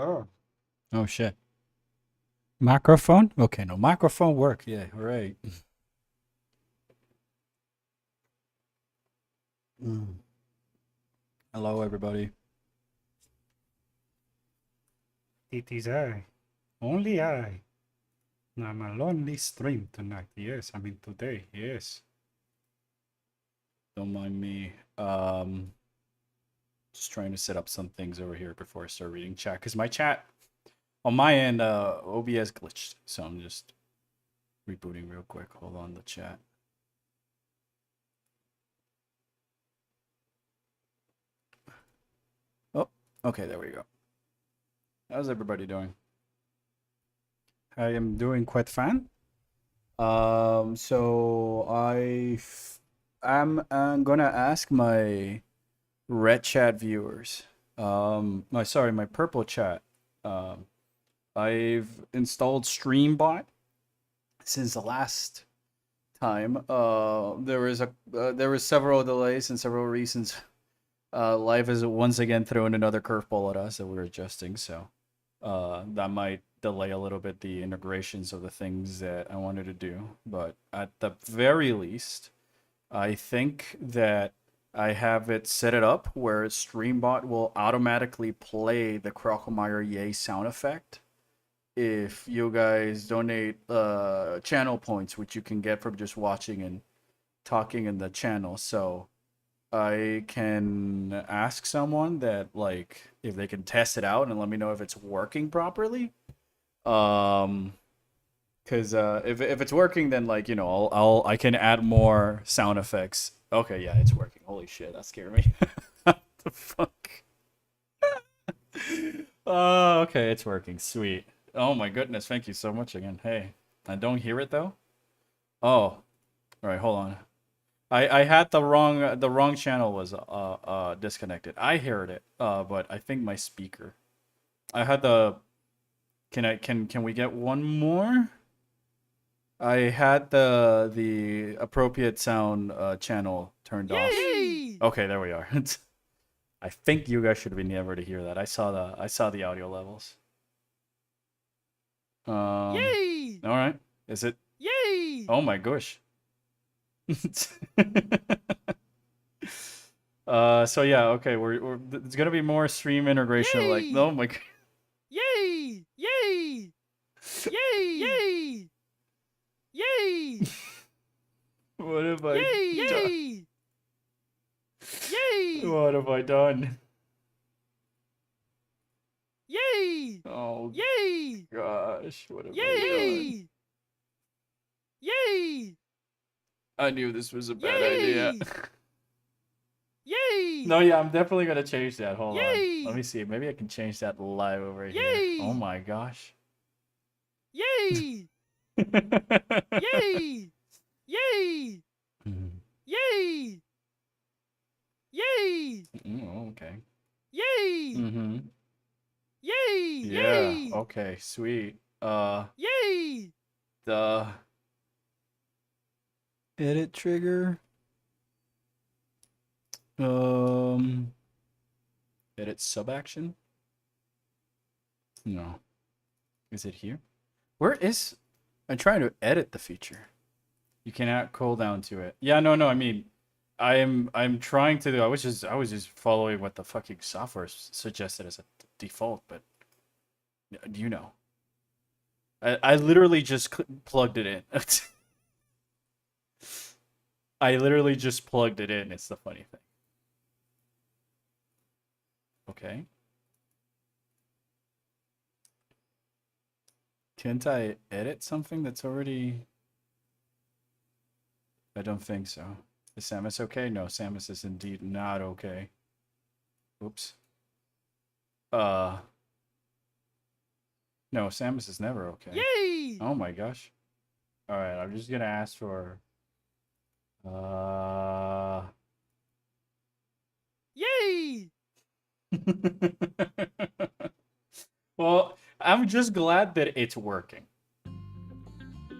Oh, Oh shit. Microphone? Okay, no microphone work. Yeah, right. Mm. Hello, everybody. it is I. Only I. I'm a lonely stream tonight. Yes, I mean today. Yes. Don't mind me. Just trying to set up some things over here before I start reading chat. Cause my chat on my end, OBS glitched, so I'm just rebooting real quick. Hold on, the chat. Oh, okay, there we go. How's everybody doing? I am doing quite fine. So I'm gonna ask my red chat viewers. My purple chat. Um, I've installed Streambot since the last time. There was several delays and several reasons. Life has once again thrown another curveball at us that we're adjusting, so that might delay a little bit the integrations of the things that I wanted to do. But at the very least, I think that I have it set it up where Streambot will automatically play the Krokemeier Yay sound effect if you guys donate channel points, which you can get from just watching and talking in the channel. So I can ask someone that like if they can test it out and let me know if it's working properly. Um, because if it's working, then like I can add more sound effects. Okay, yeah, it's working. Holy shit, that scared me. What the fuck? Oh, okay, it's working. Sweet. Oh my goodness, thank you so much again. Hey, I don't hear it though. Oh, all right, hold on. I had the wrong channel was disconnected. I heard it, but I think my speaker. I had the can we get one more? I had the appropriate sound channel turned off. Yay! Okay, there we are. I think you guys should have been able to hear that. I saw the audio levels. Yay! All right. Is it? Yay! Oh my gosh. So yeah, okay, it's gonna be more stream integration. Like, Yay! oh my, Yay! Yay! Yay! Yay! Yay! what have I Yay! done? Yay! Yay! What have I done? Yay! Oh Yay! gosh, what have I done? Yay! Yay! I knew this was a bad idea. Yay! Yay! No, yeah, I'm definitely gonna change that. Hold on. Yay! Let me see. Maybe I can change that live over here. Yay! Oh my gosh. Yay! Yay! Yay! Yay! Yay! Okay. Yay! Mm-hmm. Yay! Yeah. Yay! Okay. Sweet. Yay! The edit trigger. Edit sub action. No. Is it here? Where is? I'm trying to edit the feature. You cannot call down to it. Yeah. No. I mean, I'm trying to do. I was just following what the fucking software suggested as a default, but do you know? I literally just plugged it in. I literally just plugged it in. It's the funny thing. Okay. Can't I edit something that's already? I don't think so. Is Samus okay? No, Samus is indeed not okay. Oops. Uh. No, Samus is never okay. Yay! Oh my gosh. All right, I'm just gonna ask for. Uh. Yay! Well, I'm just glad that it's working.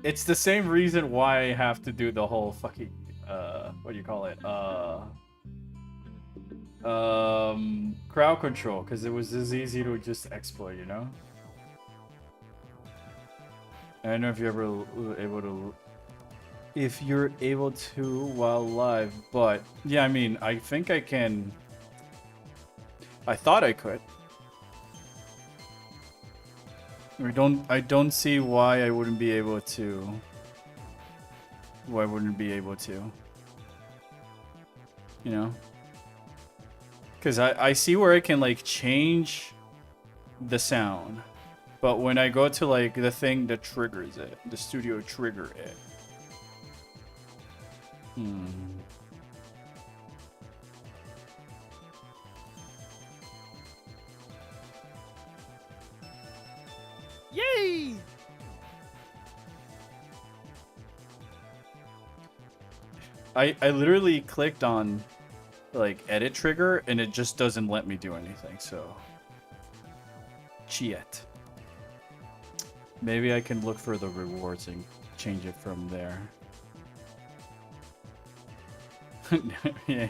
It's the same reason why I have to do the whole fucking what do you call it? crowd control, because it was this easy to just exploit, you know? I don't know if you're ever able to, if you're able to while live, but yeah, I mean, I think I can. I thought I could. I don't see why I wouldn't be able to. Why I wouldn't be able to. You know? Because I see where I can like change the sound. But when I go to like the thing that triggers it, the studio trigger it. Yay! I literally clicked on like edit trigger and it just doesn't let me do anything, so shit. Maybe I can look for the rewards and change it from there. Yeah,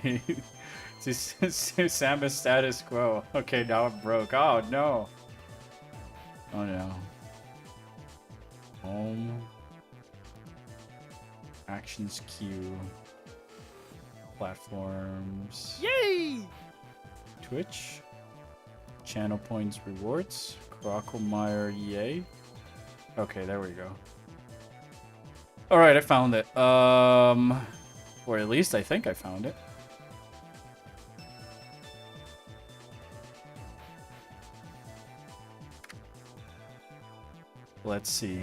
Samus status quo. Okay, now I'm broke. Oh no. Oh no. Home. Actions queue. Platforms. Yay! Twitch. Channel points rewards. Crockelmeyer yay. Okay, there we go. Alright, I found it. Or at least I think I found it. Let's see.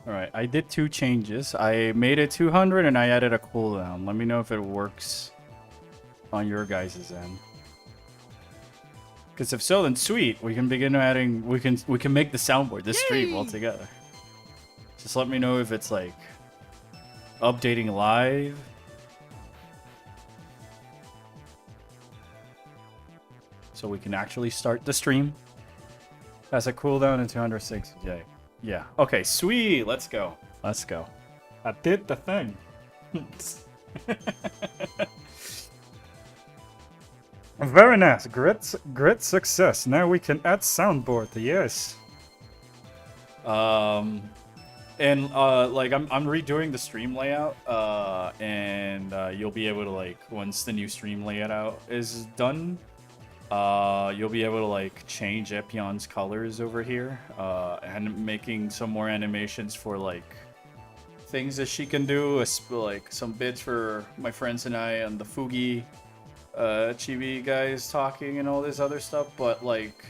Alright, I did 2 changes. I made it 200 and I added a cooldown. Let me know if it works on your guys' end. Because if so, then sweet. We can begin adding. We can make the soundboard this stream Yay! altogether. Just let me know if it's like updating live. So we can actually start the stream. Has a cooldown in 260J. Yeah. Okay, sweet. Let's go. Let's go. I did the thing. Very nice. Great success. Now we can add soundboard. Yes. And like I'm redoing the stream layout, and you'll be able to like once the new stream layout is done, you'll be able to like change Epion's colors over here, and making some more animations for like things that she can do, like some bits for my friends and I on the Fugi chibi guys talking and all this other stuff, but like,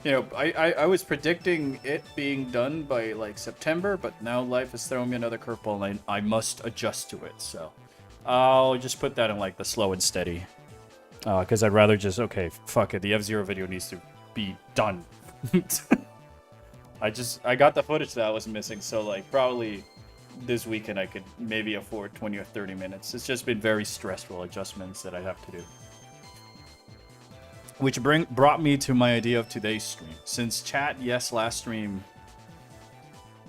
you know, I was predicting it being done by like September, but now life is throwing me another curveball and I must adjust to it, so I'll just put that in like the slow and steady, because I'd rather just, okay, fuck it, the F-Zero video needs to be done. I got the footage that I was missing, so like probably this weekend I could maybe afford 20 or 30 minutes. It's just been very stressful adjustments that I have to do. Which brought me to my idea of today's stream. Since chat, yes, last stream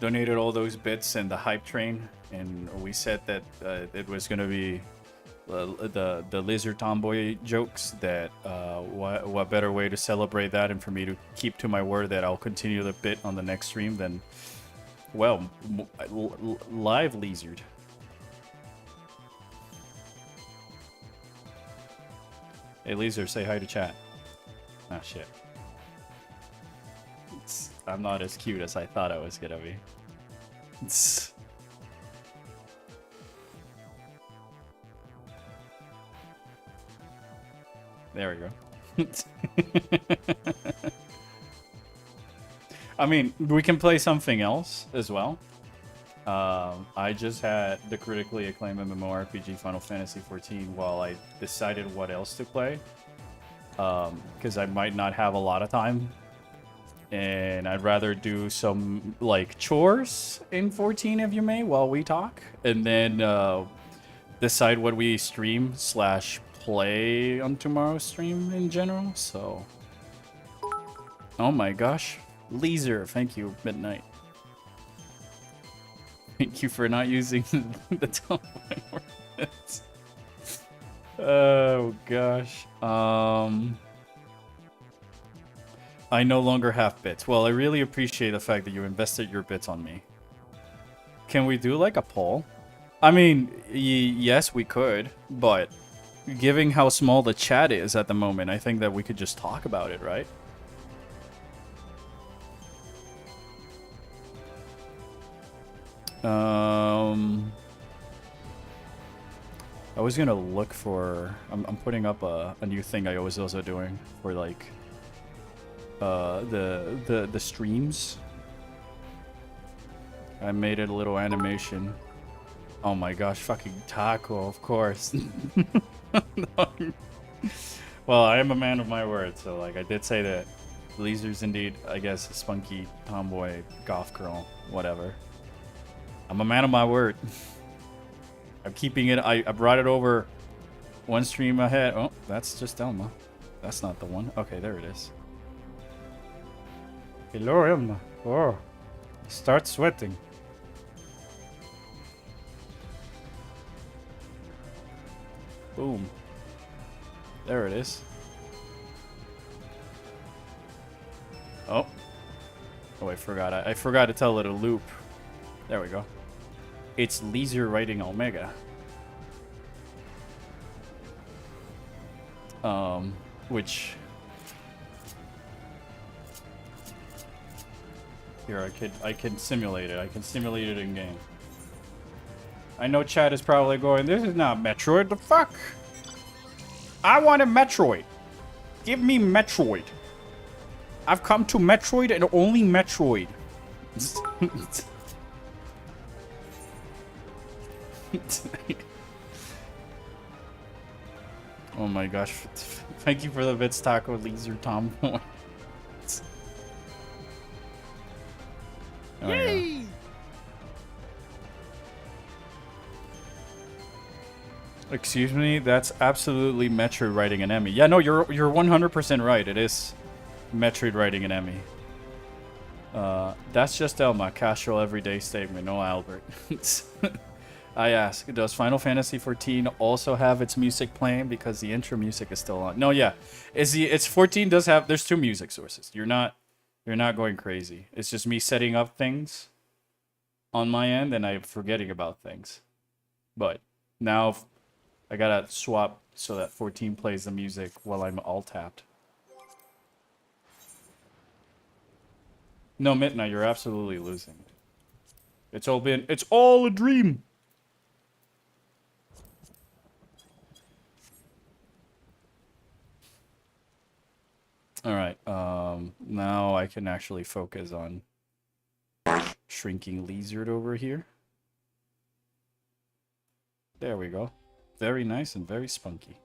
donated all those bits and the hype train, and we said that it was going to be the lizard tomboy jokes, that what better way to celebrate that and for me to keep to my word that I'll continue the bit on the next stream than, well, live lizard. Hey lizard, say hi to chat. Ah, shit. I'm not as cute as I thought I was gonna be. There we go. I mean, we can play something else as well. I just had the critically acclaimed MMORPG Final Fantasy XIV while I decided what else to play. Because I might not have a lot of time. And I'd rather do some, like, chores in 14, if you may, while we talk. And then decide what we stream / play on tomorrow's stream in general, so... Oh my gosh. Laser, thank you, Midnight. Thank you for not using the top ornaments. Oh gosh. I no longer have bits. Well, I really appreciate the fact that you invested your bits on me. Can we do like a poll? I mean, yes, we could, but given how small the chat is at the moment, I think that we could just talk about it, right? I was gonna look for. I'm putting up a new thing I was also doing for like the streams. I made it a little animation. Oh my gosh, fucking taco, of course. Well, I am a man of my word, so like I did say that Leezer's indeed, I guess, a spunky tomboy goth girl, whatever. I'm a man of my word. I'm keeping it. I brought it over one stream ahead. Oh, that's just Elma. That's not the one. Okay, there it is. Hello, Elma. Oh, start sweating. Boom. There it is. Oh. Oh, I forgot. I forgot to tell it a loop. There we go. It's Leezer writing Omega. Which here I can simulate it. I can simulate it in game. I know chat is probably going, this is not Metroid. The fuck? I want a Metroid. Give me Metroid. I've come to Metroid and only Metroid. Oh my gosh. Thank you for the bits, Taco Leezer Tom. Yay! Excuse me, that's absolutely Metroid writing an Emmy. Yeah, no, you're 100% right. It is Metroid writing an Emmy. That's just Elma, casual everyday statement. No, Albert. I ask, does Final Fantasy XIV also have its music playing because the intro music is still on? No, yeah, it's 14 does have. There's two music sources. You're not going crazy. It's just me setting up things on my end and I'm forgetting about things. But now I gotta swap so that 14 plays the music while I'm all tapped. No, Midnight, you're absolutely losing. It's all a dream. All right. Now I can actually focus on shrinking Lizard over here. There we go. Very nice and very spunky.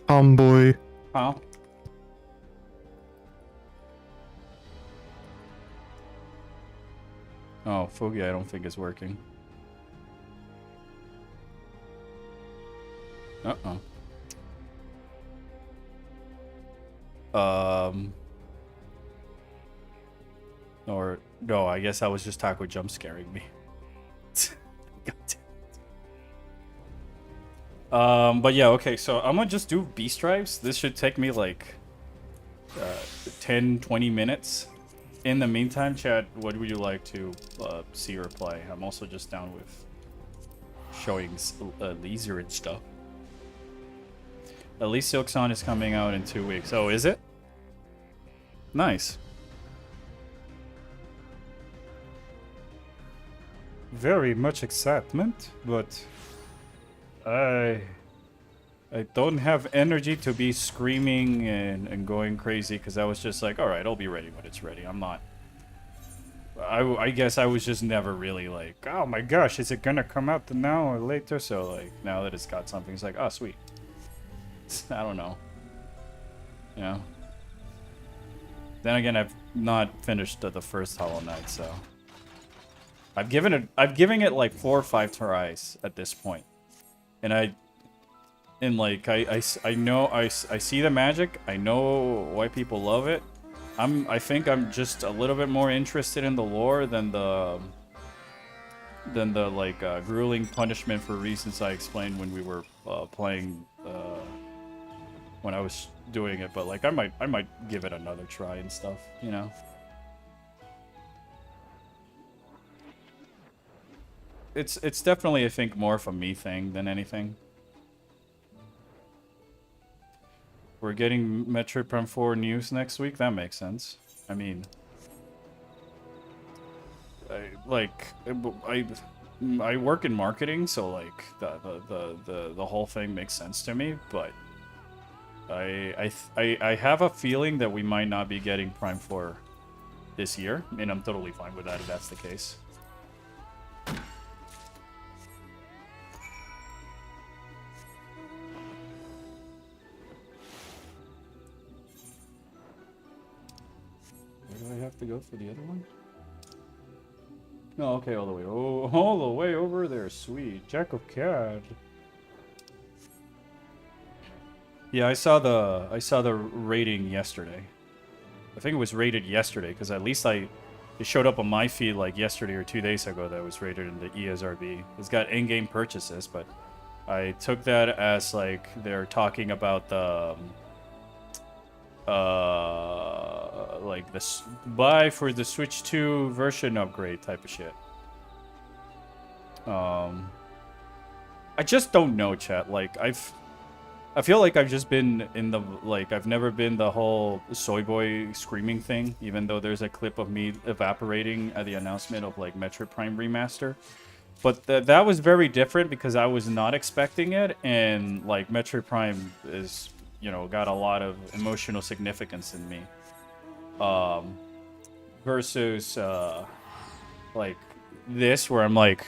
Boy. Huh? Oh, Foggy, I don't think is working. Uh-oh. Or, no, I guess that was just Taco jump scaring me. God damn it. But yeah, okay, so I'm gonna just do Beast Stripes. This should take me like 10-20 minutes. In the meantime, chat, what would you like to see or play? I'm also just down with showing Leisure and stuff. At least Silksong is coming out in 2 weeks. Oh, is it? Nice. Very much excitement, but I don't have energy to be screaming and going crazy because I was just like, all right, I'll be ready when it's ready. I'm not. I guess I was just never really like, oh my gosh, is it gonna come out now or later? So like now that it's got something, it's like, oh sweet. I don't know. You know. Then again, I've not finished the first Hollow Knight, so I've given it like 4 or 5 tries at this point, and I know I see the magic. I know why people love it. I think I'm just a little bit more interested in the lore than the like grueling punishment for reasons I explained when we were playing when I was doing it. But like I might give it another try and stuff, you know. It's definitely, I think, more of a me thing than anything. We're getting Metroid Prime 4 news next week. That makes sense. I mean, I work in marketing, so like the whole thing makes sense to me. But I have a feeling that we might not be getting Prime 4 this year, and I'm totally fine with that if that's the case. Where do I have to go for the other one? No, okay, all the way. Oh, all the way over there. Sweet. Jack of Cad. Yeah, I saw the rating yesterday. I think it was rated yesterday because at least it showed up on my feed like yesterday or 2 days ago that it was rated in the ESRB. It's got in-game purchases, but I took that as like they're talking about the like this buy for the Switch 2 version upgrade type of shit. I just don't know, chat. Like I feel like I've just been in the like I've never been the whole soy boy screaming thing, even though there's a clip of me evaporating at the announcement of like Metroid Prime Remaster. But that was very different because I was not expecting it, and like Metroid Prime is, you know, got a lot of emotional significance in me. Versus like this, where I'm like,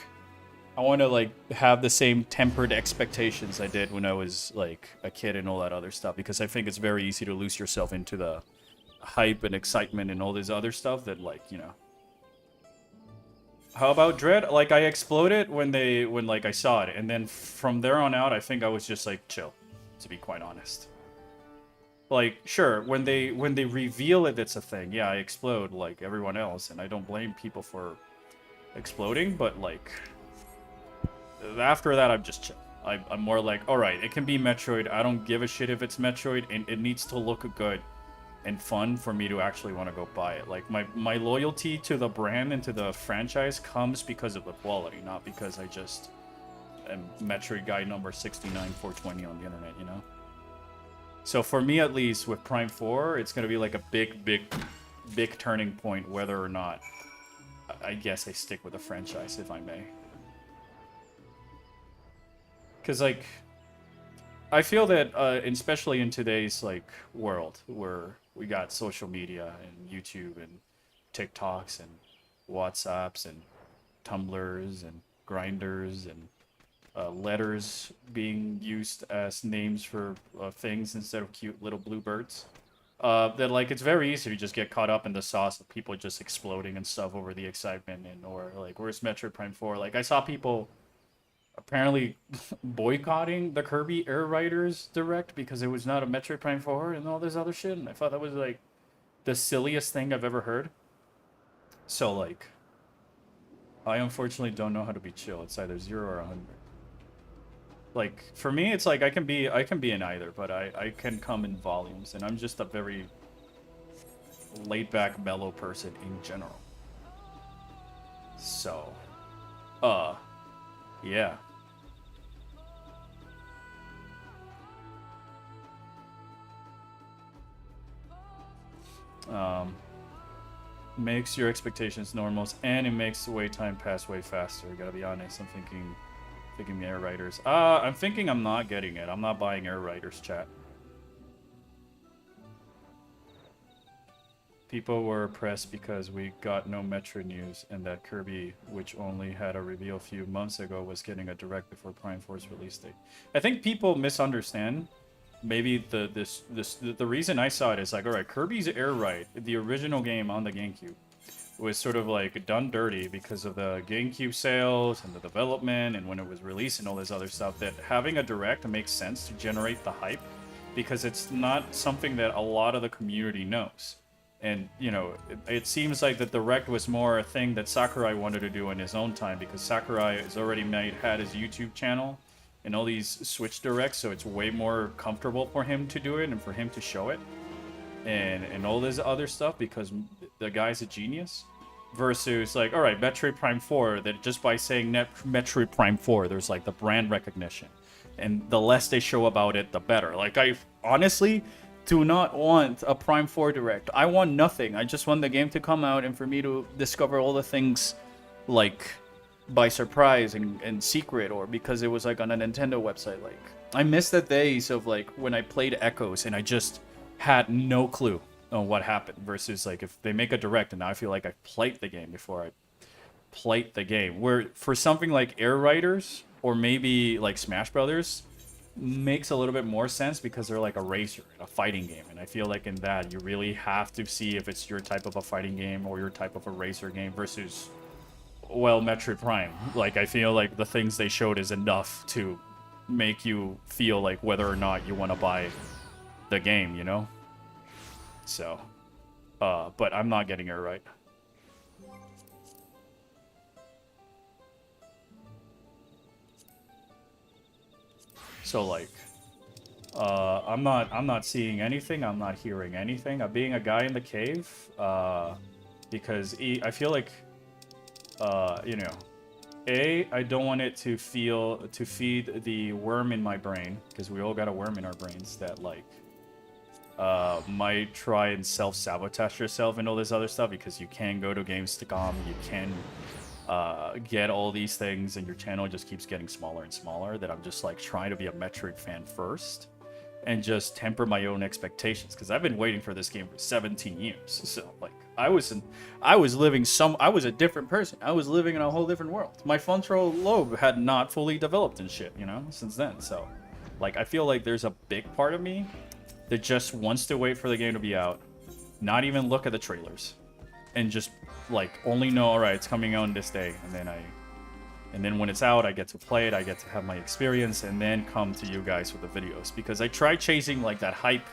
I want to like have the same tempered expectations I did when I was like a kid and all that other stuff, because I think it's very easy to lose yourself into the hype and excitement and all this other stuff that, like, you know. How about Dread? Like, I exploded when like I saw it, and then from there on out, I think I was just like chill, to be quite honest. Like, sure, when they reveal it, it's a thing. Yeah, I explode like everyone else, and I don't blame people for exploding, but like after that, I'm just chill. I'm more like, all right, it can be Metroid. I don't give a shit if it's Metroid, and it needs to look good and fun for me to actually want to go buy it. Like, my loyalty to the brand and to the franchise comes because of the quality, not because I just am Metroid guy number 69420 on the internet, you know? So for me, at least, with Prime 4, it's going to be like a big turning point, whether or not I guess I stick with the franchise, if I may. Because, like, I feel that, especially in today's, like, world, where we got social media and YouTube and TikToks and WhatsApps and Tumblrs and Grinders and letters being used as names for things instead of cute little blue birds, that, like, it's very easy to just get caught up in the sauce of people just exploding and stuff over the excitement, and or like, where's Metroid Prime 4? Like, I saw people apparently boycotting the Kirby Air Riders Direct because it was not a Metroid Prime 4 and all this other shit, and I thought that was like the silliest thing I've ever heard. So, like, I unfortunately don't know how to be chill. It's either 0 or 100. Like, for me, it's like I can be in either, but I can come in volumes, and I'm just a very laid-back, mellow person in general. So, yeah. Makes your expectations normals, and it makes the wait time pass way faster. Gotta be honest, I'm thinking Air Riders. I'm thinking I'm not getting it. I'm not buying Air Riders, chat. People were pressed because we got no Metroid news, and that Kirby, which only had a reveal a few months ago, was getting a direct before Prime 4's release date. I think people misunderstand. Maybe the reason I saw it is like, all right, Kirby's Air Ride, the original game on the GameCube, was sort of like done dirty because of the GameCube sales and the development and when it was released and all this other stuff, that having a direct makes sense to generate the hype, because it's not something that a lot of the community knows. And, you know, it seems like the Direct was more a thing that Sakurai wanted to do in his own time, because Sakurai has already had his YouTube channel and all these Switch Directs, so it's way more comfortable for him to do it and for him to show it. And all this other stuff, because the guy's a genius. Versus, like, alright, Metroid Prime 4, that just by saying Metroid Prime 4, there's, like, the brand recognition. And the less they show about it, the better. Like, I honestly do not want a Prime 4 Direct. I want nothing. I just want the game to come out and for me to discover all the things, like, by surprise and secret, or because it was, like, on a Nintendo website. Like, I miss the days of, like, when I played Echoes and I just had no clue on what happened, versus like if they make a Direct and now I feel like I've played the game before I played the game. Where for something like Air Riders or maybe like Smash Brothers makes a little bit more sense, because they're like a racer, a fighting game, and I feel like in that you really have to see if it's your type of a fighting game or your type of a racer game versus, well, Metroid Prime. Like, I feel like the things they showed is enough to make you feel like whether or not you want to buy the game, you know? So, but I'm not getting it right. So, like, I'm not seeing anything. I'm not hearing anything. I'm being a guy in the cave, because I feel like, you know, I don't want it to feed the worm in my brain, because we all got a worm in our brains that, like, might try and self-sabotage yourself and all this other stuff, because you can go to Gamescom, you can get all these things, and your channel just keeps getting smaller and smaller. That I'm just like trying to be a Metroid fan first and just temper my own expectations, because I've been waiting for this game for 17 years. So like I was a different person. I was living in a whole different world. My frontal lobe had not fully developed and shit, you know, since then. So like I feel like there's a big part of me that just wants to wait for the game to be out, not even look at the trailers, and just like only know, all right, it's coming out this day, and then when it's out, I get to play it, I get to have my experience, and then come to you guys with the videos. Because I tried chasing like that hype,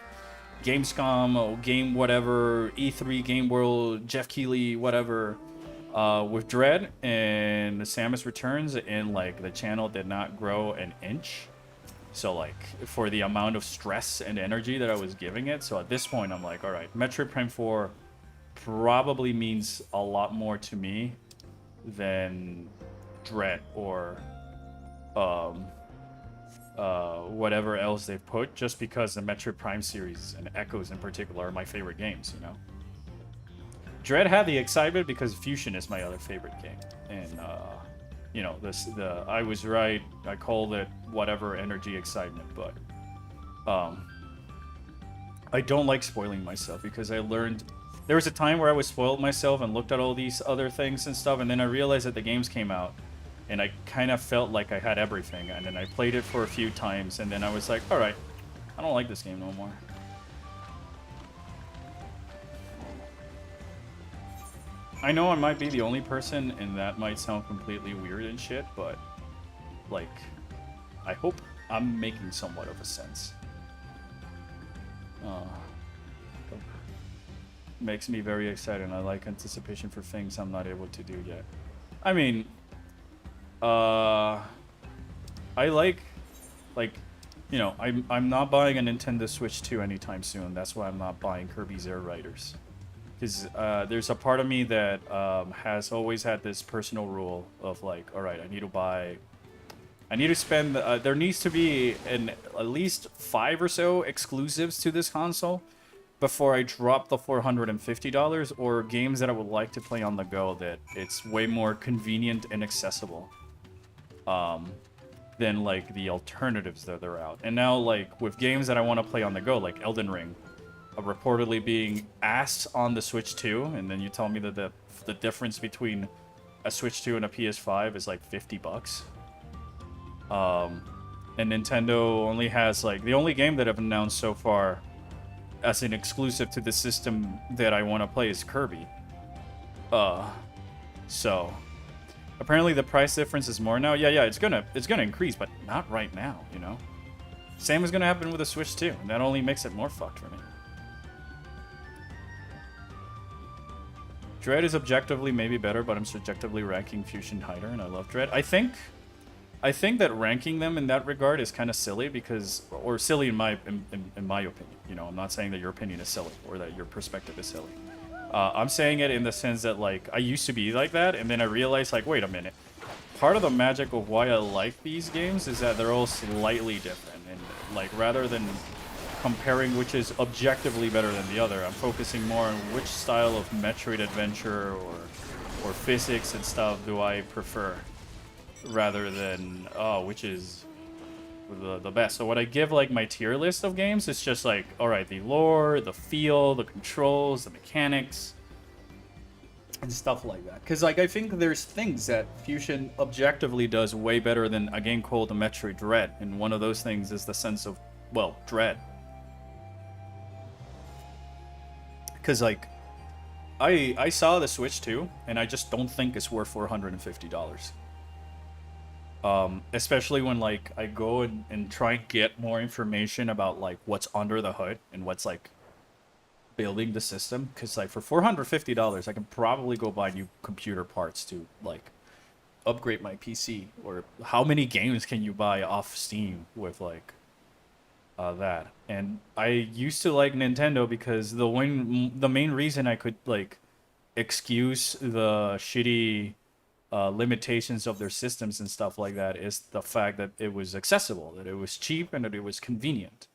Gamescom, or Game whatever, E3, Game World, Jeff Keighley, whatever, with Dread and the Samus Returns, and like the channel did not grow an inch. So like for the amount of stress and energy that I was giving it, so at this point I'm like, all right, Metroid Prime 4 probably means a lot more to me than Dread or whatever else they've put, just because the Metroid Prime series and Echoes in particular are my favorite games, you know. Dread had the excitement because Fusion is my other favorite game, and you know, I was right. I called it whatever energy excitement, but I don't like spoiling myself, because I learned there was a time where I was spoiled myself and looked at all these other things and stuff, and then I realized that the games came out, and I kind of felt like I had everything, and then I played it for a few times, and then I was like, all right, I don't like this game no more. I know I might be the only person, and that might sound completely weird and shit, but, like, I hope I'm making somewhat of a sense. Makes me very excited, and I like anticipation for things I'm not able to do yet. I mean, I like, you know, I'm not buying a Nintendo Switch 2 anytime soon. That's why I'm not buying Kirby's Air Riders. Because there's a part of me that has always had this personal rule of like, all right, I need to spend, there needs to be at least 5 or so exclusives to this console before I drop the $450, or games that I would like to play on the go that it's way more convenient and accessible than like the alternatives that are out. And now like with games that I want to play on the go, like Elden Ring, reportedly being asked on the Switch 2, and then you tell me that the difference between a Switch 2 and a PS5 is like $50. And Nintendo only has like, the only game that I've announced so far as an exclusive to the system that I want to play is Kirby. So apparently the price difference is more now. Yeah, it's gonna increase, but not right now, you know. Same is gonna happen with the Switch 2, and that only makes it more fucked for me. Dread is objectively maybe better, but I'm subjectively ranking Fusion higher, and I love Dread. I think that ranking them in that regard is kind of silly because, or silly in my opinion. You know, I'm not saying that your opinion is silly or that your perspective is silly. I'm saying it in the sense that like I used to be like that, and then I realized like, wait a minute. Part of the magic of why I like these games is that they're all slightly different, and like rather than comparing which is objectively better than the other, I'm focusing more on which style of Metroid adventure or physics and stuff do I prefer, rather than which is the best. So what I give like my tier list of games is just like, all right, the lore, the feel, the controls, the mechanics, and stuff like that. Because like I think there's things that Fusion objectively does way better than a game called the Metroid Dread, and one of those things is the sense of, well, dread. Because like I saw the Switch 2, and I just don't think it's worth $450. Especially when like I go and try and get more information about like what's under the hood and what's like building the system. Because like for $450, I can probably go buy new computer parts to like upgrade my PC. Or how many games can you buy off Steam with like that? And I used to like Nintendo because the main reason I could like excuse the shitty limitations of their systems and stuff like that is the fact that it was accessible, that it was cheap, and that it was convenient.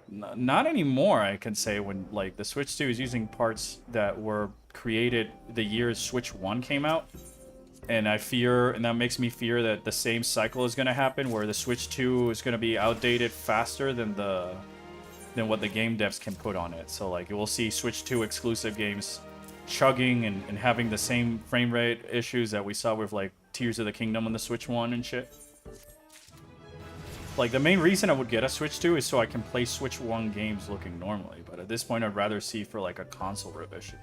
Not anymore, I can say, when like the Switch 2 is using parts that were created the year Switch 1 came out. And I fear, and that makes me fear that the same cycle is going to happen, where the Switch 2 is going to be outdated faster than what the game devs can put on it. So like we'll see Switch 2 exclusive games chugging and having the same frame rate issues that we saw with like Tears of the Kingdom on the Switch 1 and shit. Like the main reason I would get a Switch 2 is so I can play Switch 1 games looking normally, but at this point I'd rather see for like a console revision.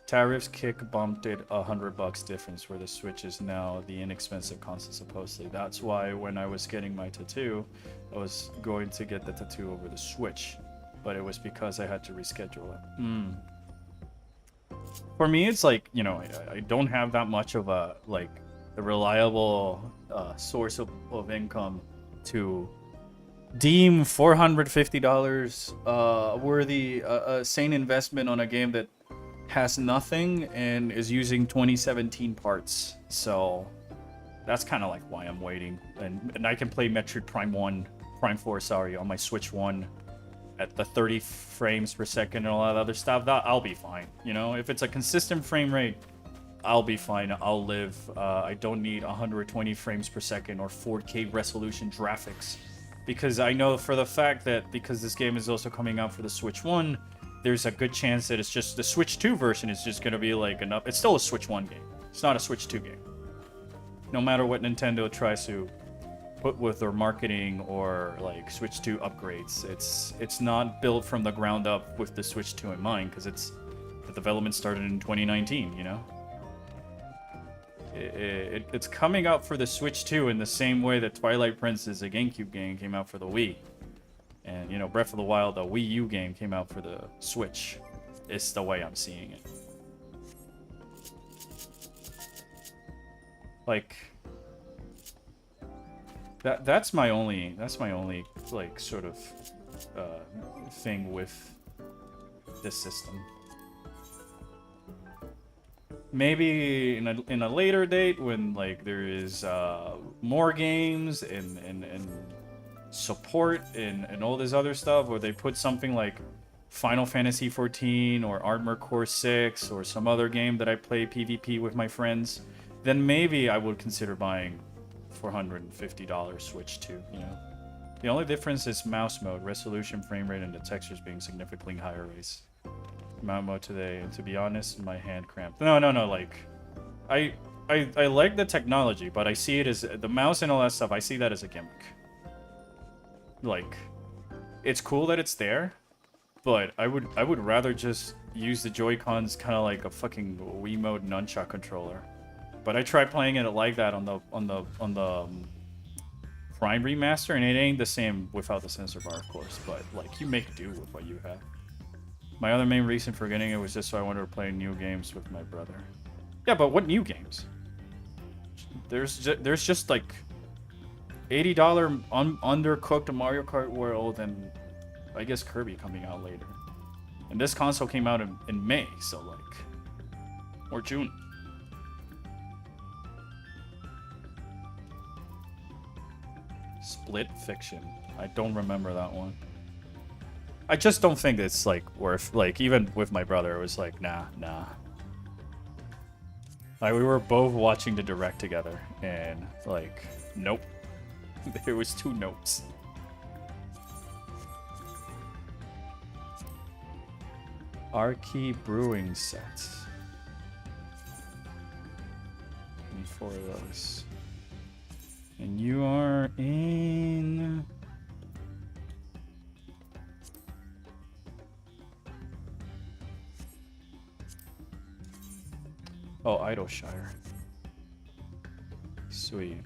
Tariffs kick bumped it $100 difference, where the Switch is now the inexpensive console supposedly. That's why when I was getting my tattoo, I was going to get the tattoo over the Switch, but it was because I had to reschedule it. For me, it's like, you know, I don't have that much of a like a reliable source of income to deem $450 worthy a sane investment on a game that has nothing and is using 2017 parts. So that's kind of like why I'm waiting, and I can play Metroid Prime 4 on my Switch 1 at the 30 frames per second and all that other stuff. That I'll be fine. You know, if it's a consistent frame rate, I'll be fine. I'll live. I don't need 120 frames per second or 4K resolution graphics, because I know for the fact that because this game is also coming out for the Switch 1, there's a good chance that it's just the Switch 2 version is just going to be like enough. It's still a Switch 1 game. It's not a Switch 2 game. No matter what Nintendo tries to put with their marketing or like Switch 2 upgrades, it's not built from the ground up with the Switch 2 in mind, because the development started in 2019, you know? It's coming out for the Switch 2 in the same way that Twilight Princess, a GameCube game, came out for the Wii. And, you know, Breath of the Wild, the Wii U game, came out for the Switch. It's the way I'm seeing it. Like, that's my only like sort of thing with this system. Maybe in a later date when like there is more games and support and all this other stuff, or they put something like Final Fantasy XIV or Armored Core 6 or some other game that I play PvP with my friends, then maybe I would consider buying $450 Switch 2, you know. The only difference is mouse mode, resolution, frame rate, and the textures being significantly higher rates. Mount mode today, and to be honest, my hand cramped. No, like I like the technology, but I see it as the mouse and all that stuff, I see that as a gimmick. Like, it's cool that it's there, but I would rather just use the Joy-Cons kind of like a fucking Wiimote nunchuck controller. But I tried playing it like that on the Prime remaster, and it ain't the same without the sensor bar, of course. But like, you make do with what you have. My other main reason for getting it was just so I wanted to play new games with my brother. Yeah, but what new games? There's just like $80 undercooked Mario Kart World and I guess Kirby coming out later. And this console came out in May, so like, or June. Split Fiction. I don't remember that one. I just don't think it's like worth, like, even with my brother, it was like, nah. Like, we were both watching the direct together, and like, nope. There was 2 notes. Archie Brewing sets. And 4 of those. And you are in... Oh, Idleshire. Sweet.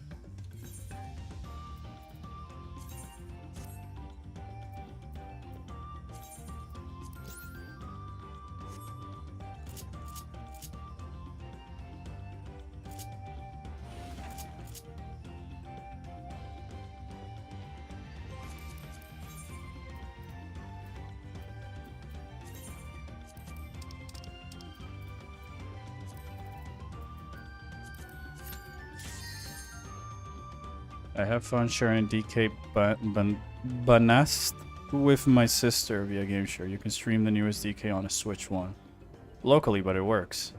I have fun sharing DK Banast with my sister via GameShare. You can stream the newest DK on a Switch 1. Locally, but it works.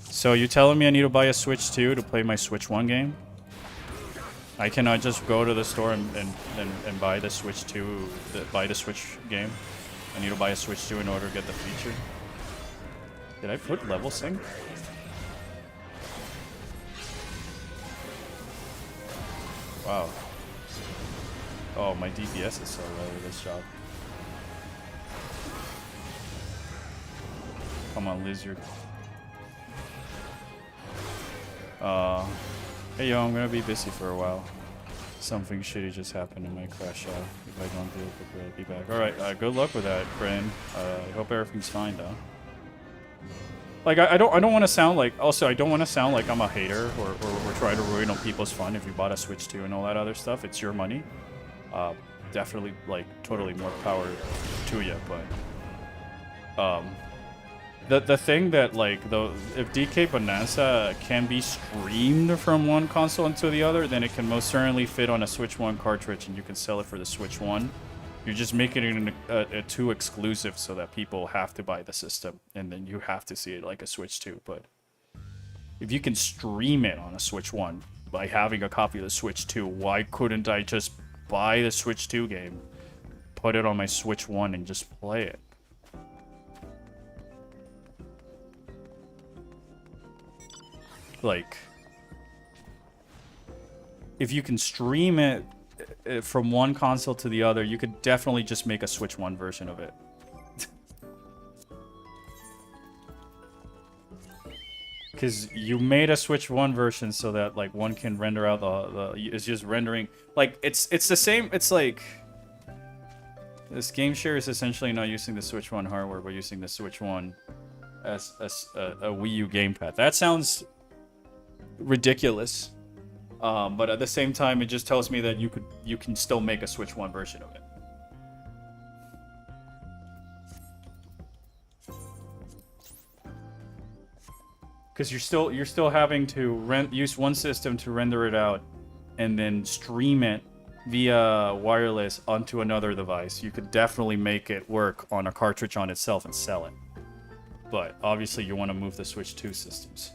So you telling me I need to buy a Switch 2 to play my Switch 1 game? I cannot just go to the store and buy the Switch 2, buy the Switch game? I need to buy a Switch 2 in order to get the feature? Did I put level sync? Wow. Oh, my DPS is so low with this job. Come on, lizard. Hey yo, I'm gonna be busy for a while. Something shitty just happened and might crash out. If I don't do it, I'll be back. Alright, good luck with that, friend. I hope everything's fine though. Like, I don't want to sound like... Also, I don't want to sound like I'm a hater or try to ruin on people's fun if you bought a Switch 2 and all that other stuff. It's your money. Definitely, like, totally more power to you, but... The thing that, like, if DK Bonanza can be streamed from one console into the other, then it can most certainly fit on a Switch 1 cartridge and you can sell it for the Switch 1. You're just making it a 2 exclusive so that people have to buy the system, and then you have to see it like a Switch 2. But if you can stream it on a Switch 1 by having a copy of the Switch 2, why couldn't I just buy the Switch 2 game, put it on my Switch 1, and just play it? Like, if you can stream it from one console to the other, you could definitely just make a Switch 1 version of it. Because you made a Switch 1 version so that, like, one can render out it's just rendering... Like, it's the same... It's like... This GameShare is essentially not using the Switch 1 hardware, but using the Switch 1 as a Wii U gamepad. That sounds ridiculous. But at the same time, it just tells me that you can still make a Switch 1 version of it. Because you're still having to use one system to render it out, and then stream it via wireless onto another device. You could definitely make it work on a cartridge on itself and sell it. But obviously, you want to move the Switch 2 systems.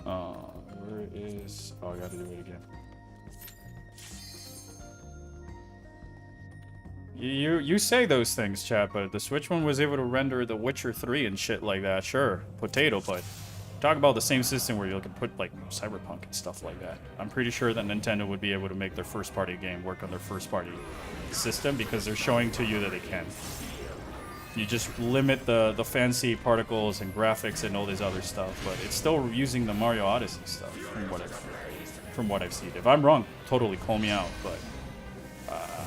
Where is... Oh, I gotta do it again. You say those things, chat, but the Switch one was able to render The Witcher 3 and shit like that. Sure, potato, but talk about the same system where you can put, like, Cyberpunk and stuff like that. I'm pretty sure that Nintendo would be able to make their first-party game work on their first-party system because they're showing to you that they can. You just limit the fancy particles and graphics and all this other stuff, but it's still using the Mario Odyssey stuff from what I've seen. If I'm wrong, totally call me out, but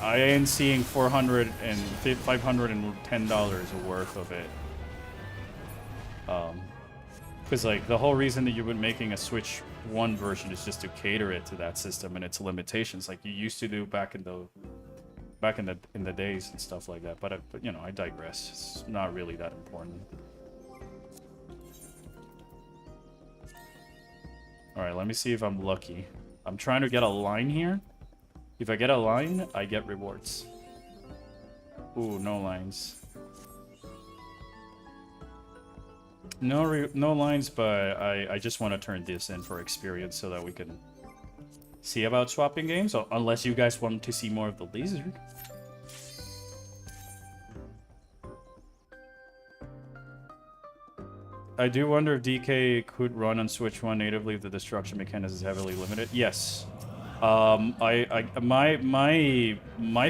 I ain't seeing $400 and $510 worth of it. Because like the whole reason that you've been making a Switch 1 version is just to cater it to that system and its limitations, like you used to do back in the days and stuff like that. But you know, I digress. It's not really that important. All right, let me see if I'm lucky. I'm trying to get a line here. If I get a line, I get rewards. Ooh, no lines. No lines, but I just want to turn this in for experience so that we can see about swapping games. Unless you guys want to see more of the lizard. I do wonder if DK could run on Switch 1 natively if the destruction mechanics is heavily limited. Yes. My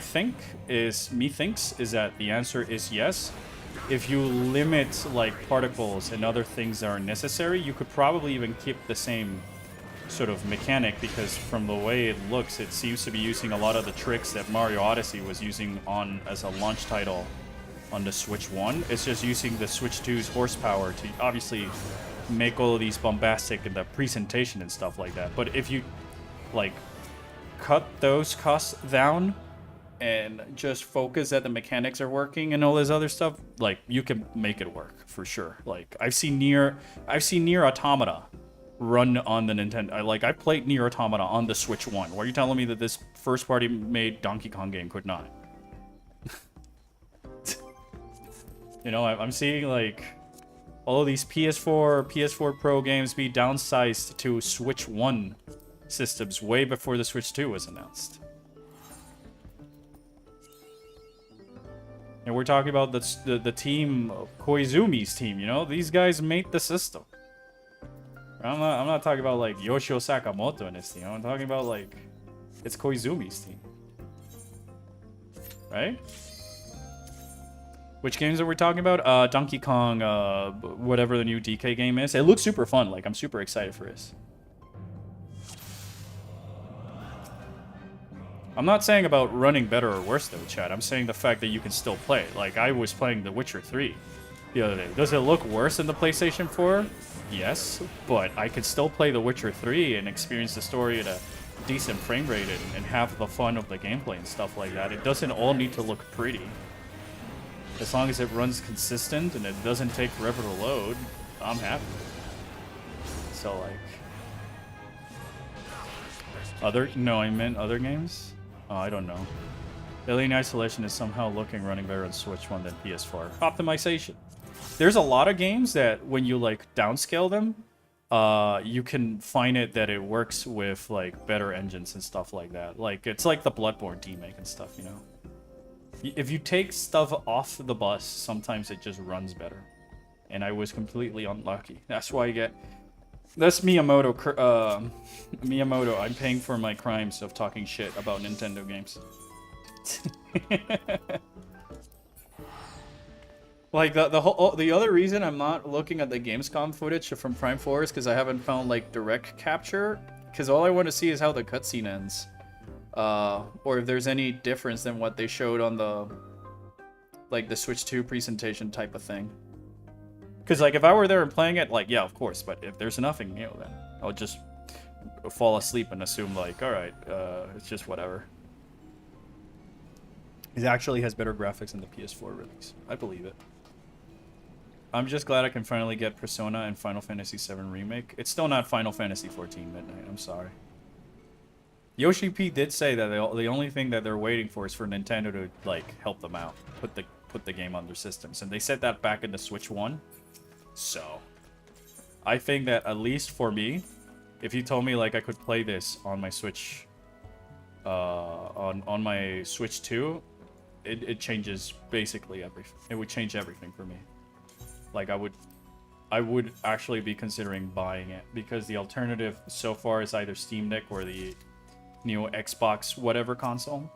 think is that the answer is yes. If you limit like particles and other things that are necessary, you could probably even keep the same sort of mechanic, because from the way it looks, it seems to be using a lot of the tricks that Mario Odyssey was using on as a launch title on the Switch 1. It's just using the Switch 2's horsepower to obviously make all of these bombastic and the presentation and stuff like that. But if you like cut those costs down and just focus that the mechanics are working and all this other stuff, like you can make it work for sure. Like I've seen Nier Automata run on the Nintendo. I played Nier Automata on the Switch 1. Why are you telling me that this first party made Donkey Kong game could not? You know, I'm seeing like all of these PS4 Pro games be downsized to Switch 1 systems way before the Switch 2 was announced. And we're talking about the team, Koizumi's team, you know? These guys made the system. I'm not talking about like Yoshio Sakamoto and his team. I'm talking about like, it's Koizumi's team. Right? Which games are we talking about? Donkey Kong, whatever the new DK game is. It looks super fun. Like, I'm super excited for this. I'm not saying about running better or worse though, chat. I'm saying the fact that you can still play. Like, I was playing The Witcher 3 the other day. Does it look worse in the PlayStation 4? Yes, but I could still play The Witcher 3 and experience the story at a decent frame rate and have the fun of the gameplay and stuff like that. It doesn't all need to look pretty. As long as it runs consistent and it doesn't take forever to load, I'm happy. So, like... No, I meant other games? Oh, I don't know. Alien Isolation is somehow looking running better on Switch 1 than PS4. Optimization. There's a lot of games that when you, like, downscale them, you can find it that it works with, like, better engines and stuff like that. Like, it's like the Bloodborne remake and stuff, you know? If you take stuff off the bus, sometimes it just runs better. And I was completely unlucky. That's why I get... That's Miyamoto. Miyamoto, I'm paying for my crimes of talking shit about Nintendo games. Like, the other reason I'm not looking at the Gamescom footage from Prime 4 is because I haven't found, like, direct capture. Because all I want to see is how the cutscene ends. Or if there's any difference than what they showed on the, like, the Switch 2 presentation type of thing. Because, like, if I were there and playing it, like, yeah, of course. But if there's nothing new, then I'll just fall asleep and assume, like, alright, it's just whatever. It actually has better graphics than the PS4 release. I believe it. I'm just glad I can finally get Persona and Final Fantasy VII Remake. It's still not Final Fantasy XIV Midnight, I'm sorry. Yoshi P did say that the only thing that they're waiting for is for Nintendo to, like, help them out. Put the game on their systems. And they said that back in the Switch 1. So, I think that at least for me, if you told me like I could play this on my Switch, on my Switch 2, it changes basically everything. It would change everything for me. Like I would actually be considering buying it because the alternative so far is either Steam Deck or the new Xbox whatever console.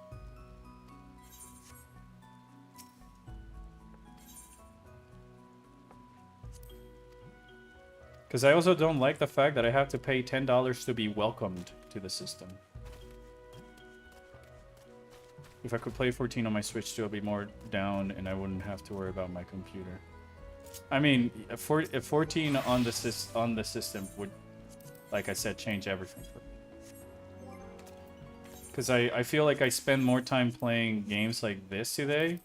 Because I also don't like the fact that I have to pay $10 to be welcomed to the system. If I could play 14 on my Switch 2, I'd be more down and I wouldn't have to worry about my computer. I mean, if 14 on the system would, like I said, change everything for me. Because I feel like I spend more time playing games like this today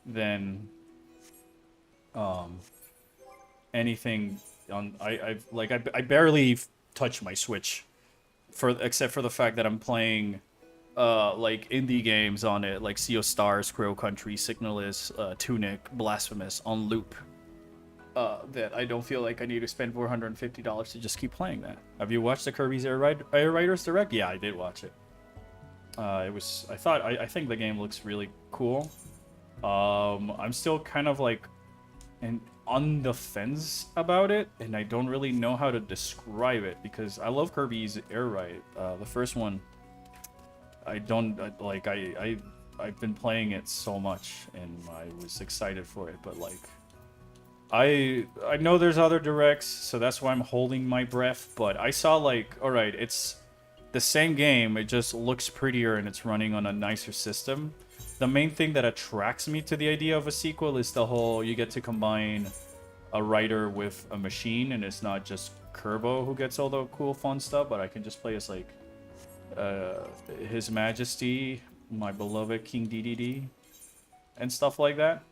than anything on I barely touch my Switch except for the fact that I'm playing like indie games on it, like Sea of Stars, Crow Country, Signalis, Tunic, Blasphemous on loop. That I don't feel like I need to spend $450 to just keep playing that. Have you watched the Kirby's Air Riders Direct? Yeah, I did watch it. I think the game looks really cool. I'm still kind of like on the fence about it, and I don't really know how to describe it because I love Kirby's Air Ride. The first one, I've been playing it so much, and I was excited for it, but like, I know there's other directs, so that's why I'm holding my breath. But I saw like, all right, it's the same game, it just looks prettier and it's running on a nicer system. The main thing that attracts me to the idea of a sequel is the whole you get to combine a writer with a machine, and it's not just Kerbo who gets all the cool fun stuff, but I can just play as like His Majesty, my beloved King DDD, and stuff like that.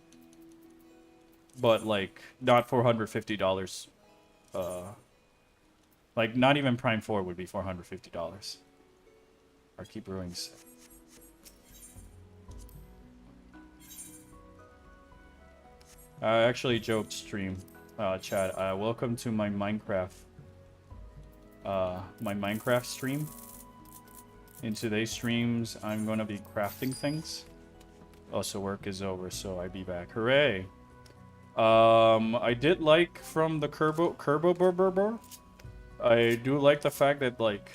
But like not $450. Like not even Prime 4 would be $450. Or keep ruins. I actually joked stream, chat. Welcome to my Minecraft stream. In today's streams, I'm gonna be crafting things. Also, work is over, so I be back. Hooray! I did like from the Kerbo. I do like the fact that like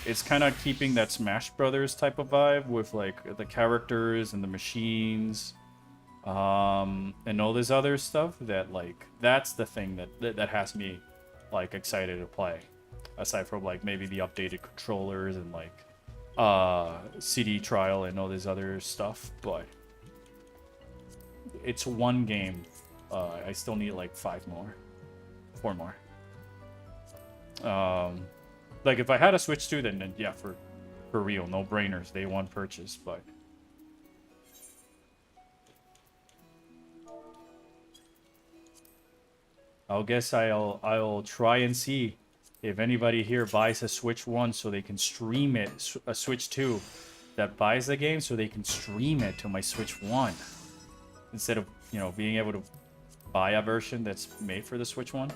it's kind of keeping that Smash Brothers type of vibe with like the characters and the machines, and all this other stuff. That like that's the thing that has me like excited to play. Aside from like maybe the updated controllers and like CD trial and all this other stuff, but it's one game. I still need like 4 more. Like if I had a Switch 2, then yeah, for real, no brainers, day one purchase. But I'll try and see if anybody here buys a Switch 1 so they can stream it, a Switch 2 that buys the game so they can stream it to my Switch 1 instead of, you know, being able to buy a version that's made for the Switch 1.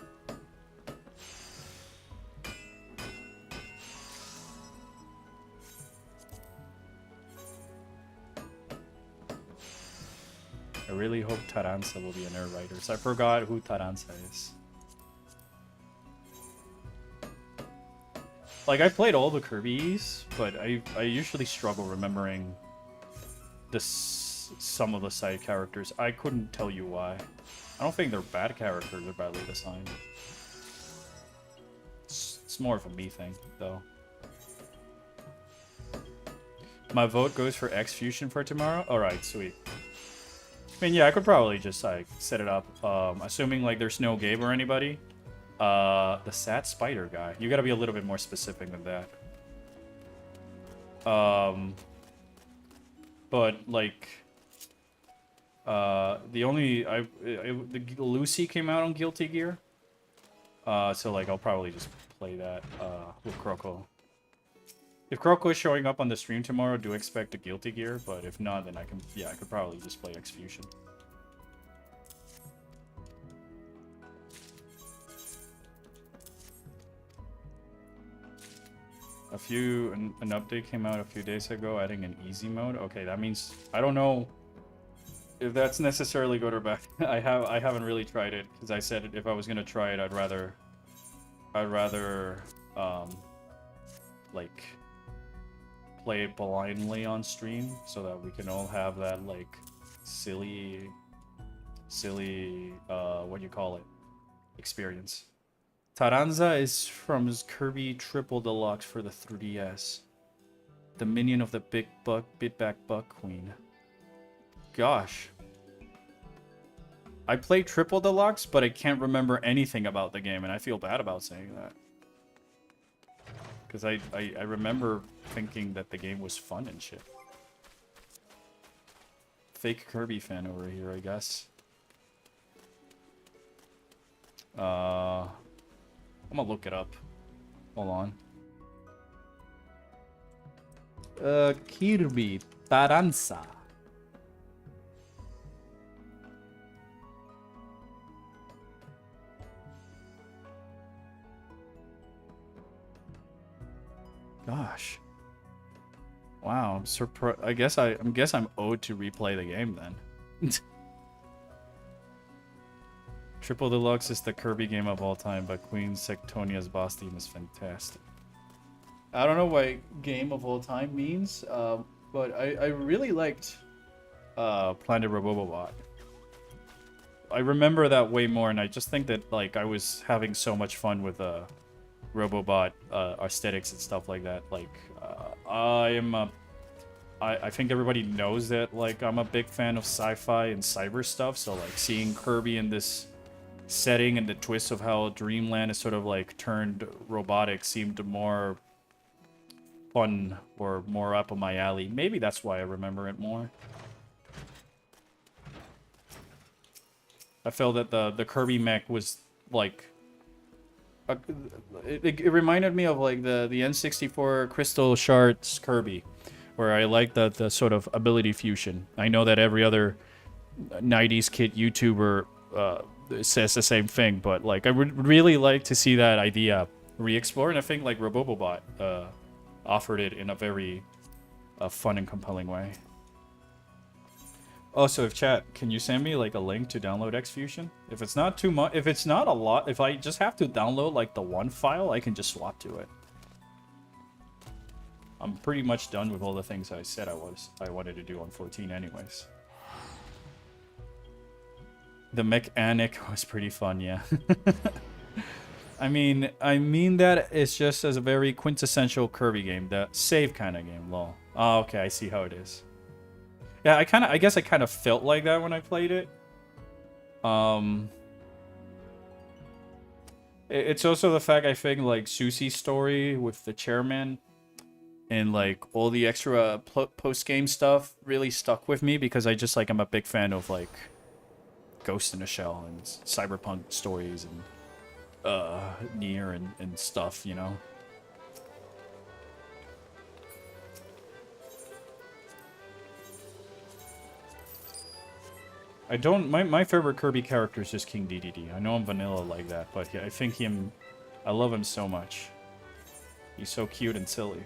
I really hope Taranza will be an Air Riders. I forgot who Taranza is. Like, I played all the Kirby's, but I usually struggle remembering some of the side characters. I couldn't tell you why. I don't think they're bad characters or badly designed. It's more of a me thing, though. My vote goes for X Fusion for tomorrow? Alright, sweet. I mean, yeah, I could probably just, like, set it up. Assuming, like, there's no Gabe or anybody. The Sad Spider guy. You gotta be a little bit more specific than that. But, like... the only... Lucy came out on Guilty Gear. So, like, I'll probably just play that, with Croco. If Croco is showing up on the stream tomorrow, do expect a Guilty Gear, but if not, then I could probably just play X Fusion. An update came out a few days ago adding an easy mode. Okay, that means I don't know if that's necessarily good or bad. I haven't really tried it because I said if I was gonna try it, I'd rather like play it blindly on stream so that we can all have that like silly what do you call it, experience. Taranza is from Kirby Triple Deluxe for the 3DS. The minion of the big buck, bitback buck queen. Gosh. I played Triple Deluxe, but I can't remember anything about the game, and I feel bad about saying that. Because I remember thinking that the game was fun and shit. Fake Kirby fan over here, I guess. I'm gonna look it up. Hold on. Kirby Taranza. Gosh. Wow, I'm surprised. I guess I'm owed to replay the game then. Triple Deluxe is the Kirby game of all time, but Queen Sectonia's boss theme is fantastic. I don't know what game of all time means, but I really liked Planet Robobot. I remember that way more, and I just think that like I was having so much fun with Robobot aesthetics and stuff like that. Like I think everybody knows that like I'm a big fan of sci-fi and cyber stuff, so like seeing Kirby in this setting and the twist of how Dreamland is sort of like turned robotic seemed more fun or more up on my alley. Maybe that's why I remember it more. I felt that the Kirby mech was like it reminded me of like the N64 Crystal Shards Kirby, where I like the sort of ability fusion. I know that every other 90s kid YouTuber says the same thing, but like I would really like to see that idea re-explored, and I think like Robobot offered it in a very fun and compelling way. Also, if chat, can you send me like a link to download Xfusion? If it's not too much, if it's not a lot, if I just have to download like the one file, I can just swap to it. I'm pretty much done with all the things I said I wanted to do on 14 anyways. The mechanic was pretty fun, yeah. I mean that it's just as a very quintessential Kirby game, the save kind of game, lol. Oh, okay, I see how it is. Yeah, I guess I kind of felt like that when I played it. It's also the fact I think like Susie's story with the chairman and like all the extra post-game stuff really stuck with me, because I just like I'm a big fan of like Ghost in a Shell and cyberpunk stories and Nier and stuff, you know. My favorite Kirby character is just King Dedede. I know I'm vanilla like that, but yeah, I love him so much. He's so cute and silly.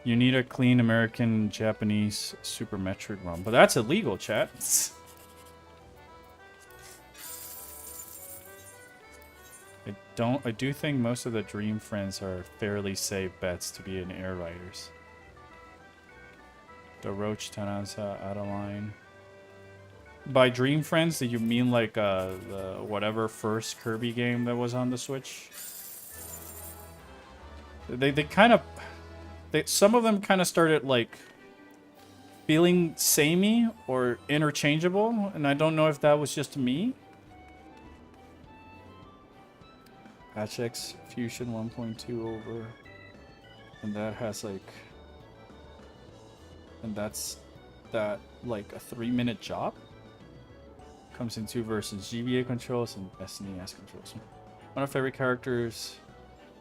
You need a clean American Japanese Super Metroid ROM, but that's illegal, chat. I do think most of the Dream Friends are fairly safe bets to be in Air Riders. The Roach, Taranza, Adeline. By Dream Friends, do you mean like the whatever first Kirby game that was on the Switch? They kind of... some of them kind of started like feeling samey or interchangeable, and I don't know if that was just me. Patch X Fusion 1.2 over, and that has like, and that's that like a 3-minute job. Comes in 2 versions: GBA controls and SNES controls. One of my favorite characters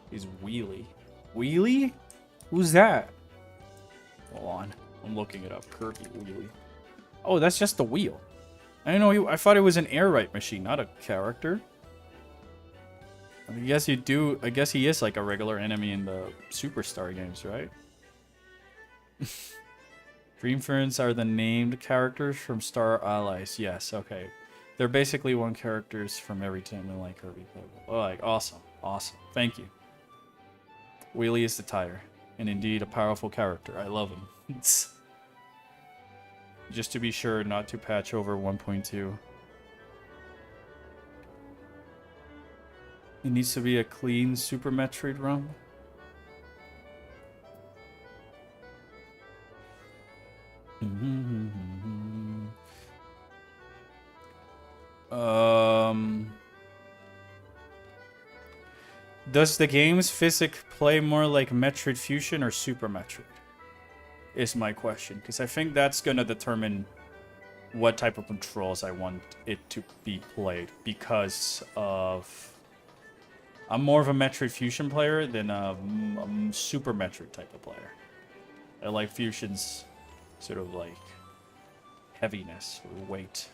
is Wheelie. Wheelie? Who's that? Hold on, I'm looking it up. Kirby Wheelie. Oh, that's just the wheel. I didn't know. I thought it was an air right machine, not a character. I guess you do. I guess he is like a regular enemy in the Superstar games, right? Dream Friends are the named characters from Star Allies. Yes, okay. They're basically one characters from every team in like Kirby. Oh, like awesome, awesome. Thank you. Wheelie is the tire, and indeed a powerful character. I love him. just to be sure not to patch over 1.2. It needs to be a clean Super Metroid ROM. Does the game's physics play more like Metroid Fusion or Super Metroid? Is my question, because I think that's gonna determine what type of controls I want it to be played. Because of I'm more of a Metroid Fusion player than a Super Metroid type of player. I like Fusion's sort of like heaviness or weight.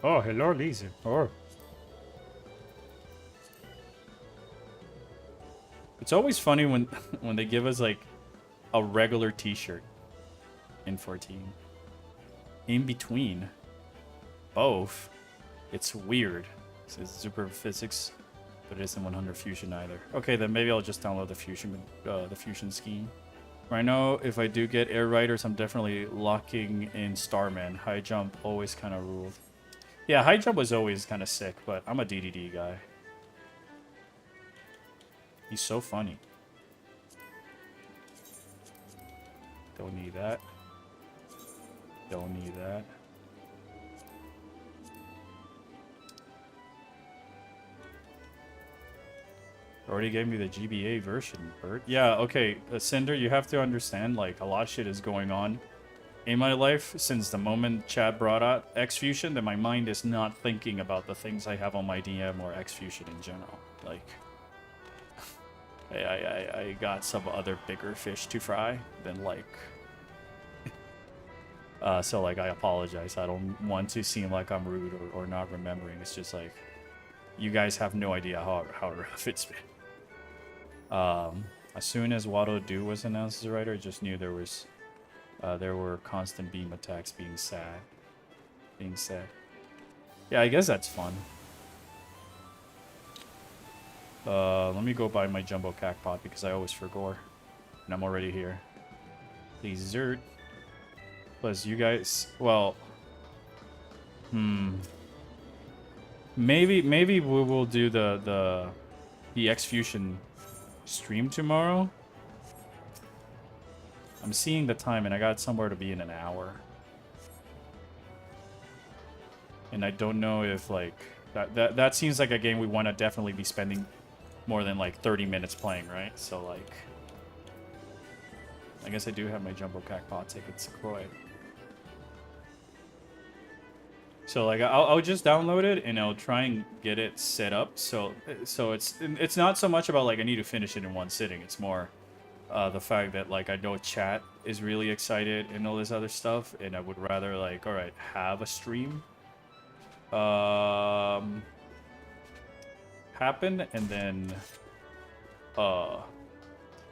Oh, hello, Lisa. Oh. It's always funny when when they give us like a regular T-shirt in 14. In between both, it's weird. It says Super Physics, but it isn't 100 Fusion either. Okay, then maybe I'll just download the Fusion scheme. Right now, if I do get Air Riders, I'm definitely locking in Starman. High jump always kind of ruled. Yeah, high jump was always kind of sick, but I'm a DDD guy. He's so funny. Don't need that. Don't need that. Already gave me the GBA version, Bert. Yeah, okay, Cinder, you have to understand, like, a lot of shit is going on in my life since the moment Chad brought out X-Fusion that my mind is not thinking about the things I have on my DM or X-Fusion in general. Like, I got some other bigger fish to fry than, like... so, like, I apologize. I don't want to seem like I'm rude or not remembering. It's just, like, you guys have no idea how rough it's been. As soon as Watto Do was announced as a writer, I just knew there were constant beam attacks being said. Yeah, I guess that's fun. Let me go buy my Jumbo Cacpot because I always forgot. And I'm already here. Please, Zert. Plus, you guys... Well... Maybe we will do the X-Fusion stream tomorrow. I'm seeing the time and I got somewhere to be in an hour. And I don't know if, like... That seems like a game we want to definitely be spending more than, like, 30 minutes playing, right? So, like... I guess I do have my Jumbo Cacpot tickets, Croy. So, like, I'll just download it and I'll try and get it set up. So it's not so much about, like, I need to finish it in one sitting. It's more the fact that, like, I know chat is really excited and all this other stuff. And I would rather, like, alright, have a stream happen and then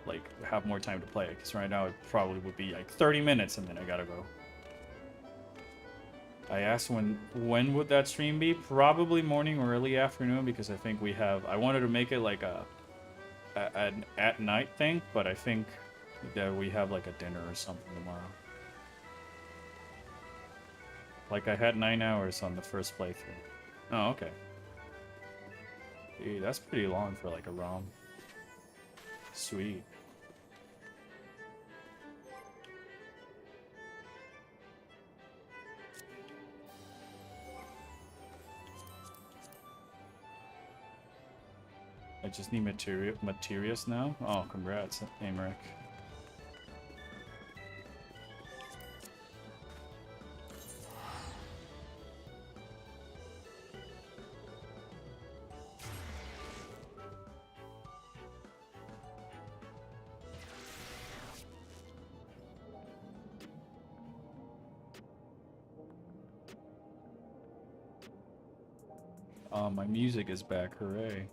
like have more time to play it, because right now it probably would be like 30 minutes and then I gotta go. I asked when would that stream be? Probably morning or early afternoon, because I think we have, I wanted to make it like an at night thing, but I think that we have like a dinner or something tomorrow. Like, I had 9 hours on the first playthrough. Oh, okay. Dude, that's pretty long for like a ROM. Sweet. I just need materials now. Oh, congrats, Americ. My music is back, hooray.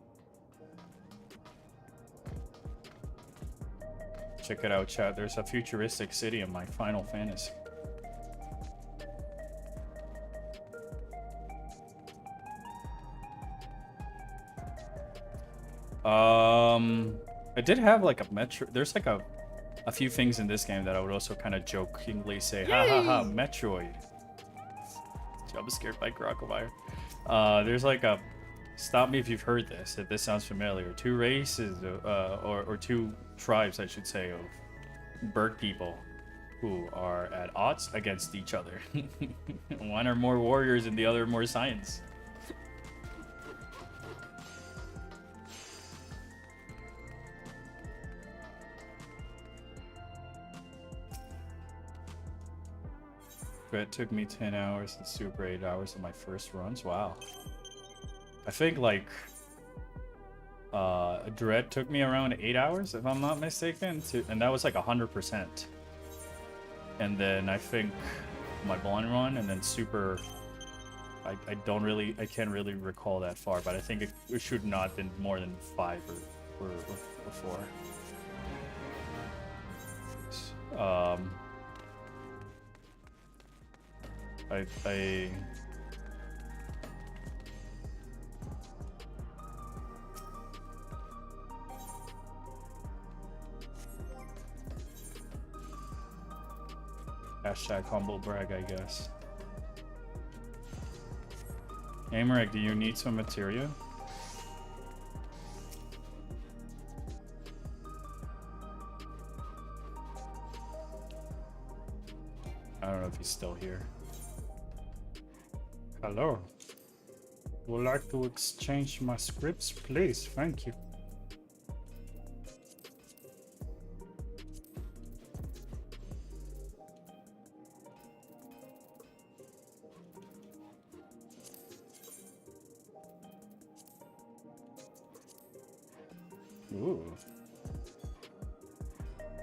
Check it out, chat. There's a futuristic city in my Final Fantasy. I did have like a metro. There's like a few things in this game that I would also kind of jokingly say, ha ha ha, Yay! Metroid. I'm scared by Crocodile. There's like a, stop me if you've heard this, if this sounds familiar. Two races, or two tribes, I should say, of bird people who are at odds against each other. One are more warriors and the other more science. It took me 10 hours and Super 8 hours in my first runs. Wow. I think like Dread took me around 8 hours, if I'm not mistaken, and that was like 100%. And then I think my blind run and then Super, I can't really recall that far, but I think it should not have been more than 5 or 4. I hashtag humble brag, I guess. Amarek, do you need some material? I don't know if he's still here. Hello. Would like to exchange my scripts, please? Thank you. Ooh.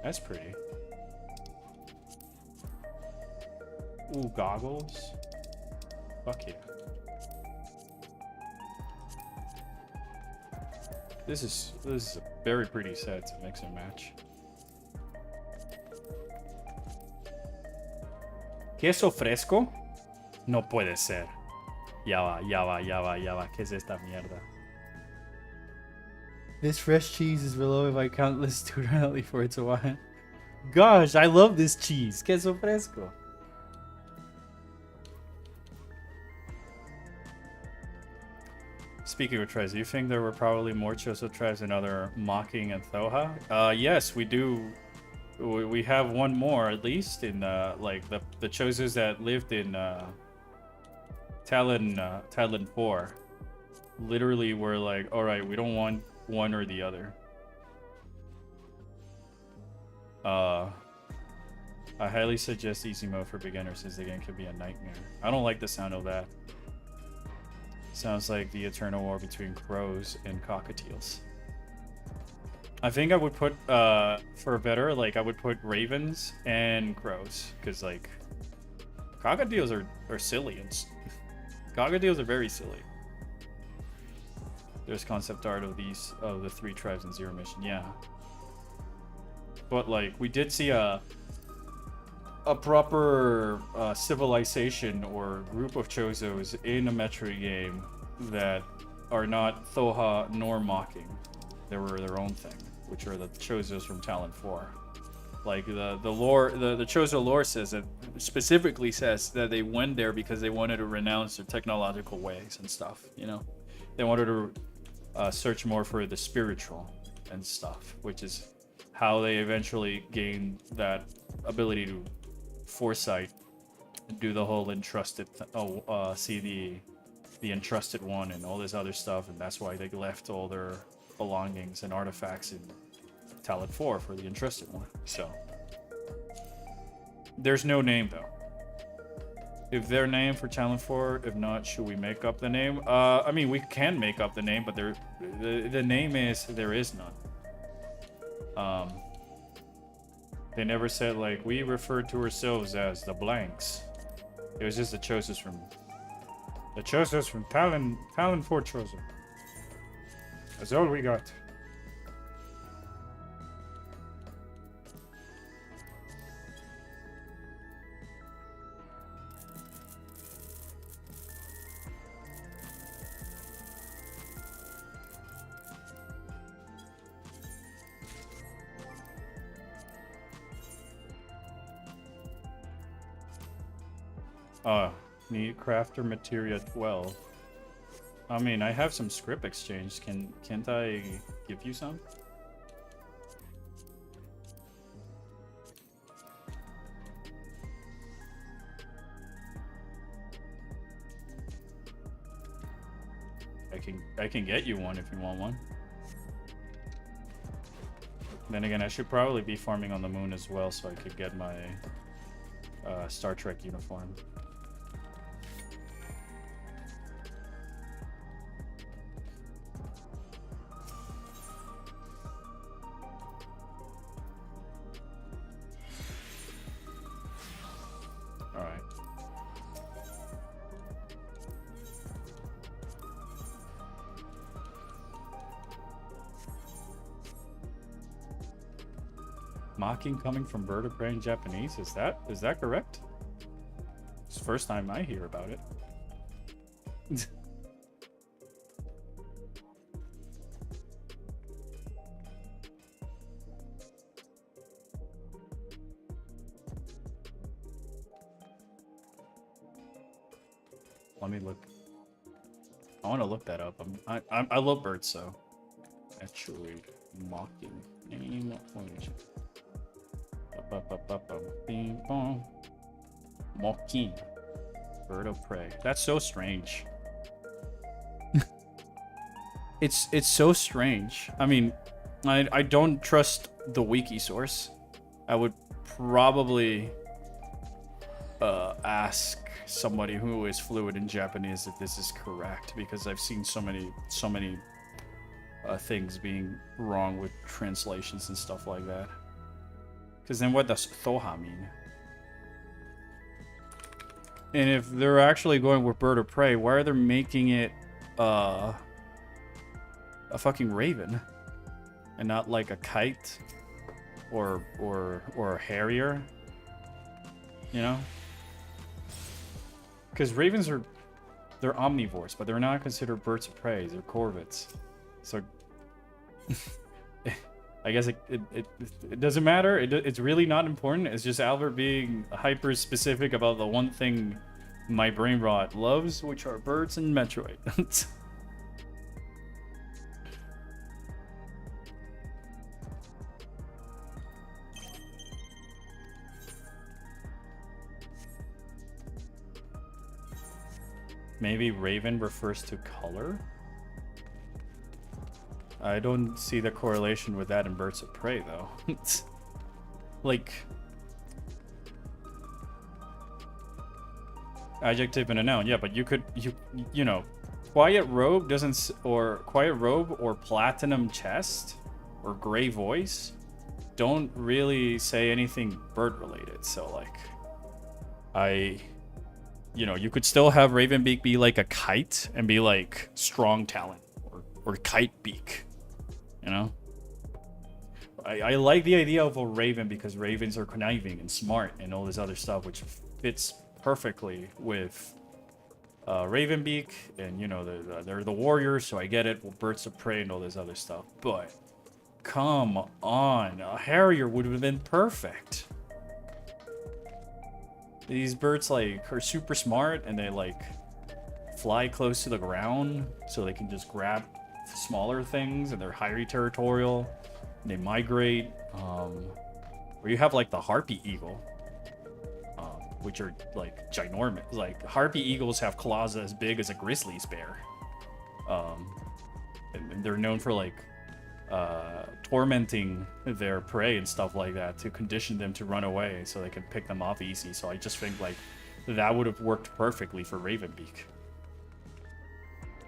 That's pretty. Ooh, goggles. Fuck yeah. This is a very pretty set to mix and match. ¿Queso fresco? No puede ser. Ya va, ya va, ya va, ya va. ¿Qué es esta mierda? This fresh cheese is below if I count this too early for it to wine. Gosh, I love this cheese. Queso fresco. Speaking of tribes, do you think there were probably more Chozo tribes than other Mocking and Thoha? Yes, we do. We have one more at least in like the Chozos that lived in Talon 4. Literally, were like, all right, we don't want one or the other. I highly suggest easy mode for beginners since the game can be a nightmare. I don't like the sound of that. Sounds like the eternal war between crows and cockatiels. I think I would put, for better, like I would put ravens and crows, because like cockatiels are silly and cockatiels are very silly. There's concept art of the 3 tribes in Zero Mission, yeah. But like we did see a proper civilization or group of Chozos in a Metroid game that are not Thoha nor Mocking. They were their own thing, which are the Chozos from Talon 4. Like the lore, the Chozo lore says it specifically says that they went there because they wanted to renounce their technological ways and stuff. You know, they wanted to search more for the spiritual and stuff, which is how they eventually gained that ability to foresight, do the whole entrusted, see the entrusted one and all this other stuff, and that's why they left all their belongings and artifacts in Talon 4 for the entrusted one. So there's no name though. If their name for Talon 4, if not, should we make up the name? I mean, we can make up the name, but the name is there is none. They never said like we referred to ourselves as the blanks. It was just the Chozos from Talon 4 Chozo. That's all we got. Oh, need crafter materia 12. I mean, I have some script exchange. Can't I give you some? I can get you one if you want one. Then again, I should probably be farming on the moon as well so I could get my Star Trek uniform. Alright. Mocking coming from Bird of Prey in Japanese? Is that correct? It's the first time I hear about it. Let me look. I want to look that up. I love birds, so actually mocking name orange. Mocking bird of prey. That's so strange. It's so strange. I mean, I don't trust the wiki source. I would probably ask somebody who is fluent in Japanese if this is correct, because I've seen so many things being wrong with translations and stuff like that. Because then what does Thoha mean? And if they're actually going with bird of prey, why are they making it a fucking raven and not like a kite or a harrier? You know? Because ravens they're omnivores, but they're not considered birds of prey. They're corvids. So I guess it doesn't matter. It's really not important. It's just Albert being hyper specific about the one thing my brain rot loves, which are birds and Metroid. Maybe raven refers to color? I don't see the correlation with that in birds of prey, though. Like, adjective and a noun, yeah, but you know, quiet robe doesn't, or quiet robe or platinum chest or gray voice don't really say anything bird related. So like, you know, you could still have Ravenbeak be like a kite and be like strong talent or kite beak. You know, I like the idea of a raven because ravens are conniving and smart and all this other stuff, which fits perfectly with Ravenbeak. And you know, they're the warriors, so I get it. Well, birds of prey and all this other stuff. But come on, a harrier would have been perfect. These birds like are super smart and they like fly close to the ground, so they can just grab smaller things, and they're highly territorial. And they migrate. Where you have like the harpy eagle, which are like ginormous. Like harpy eagles have claws as big as a grizzly bear. And they're known for like tormenting their prey and stuff like that to condition them to run away so they can pick them off easy. So I just think like that would have worked perfectly for Ravenbeak.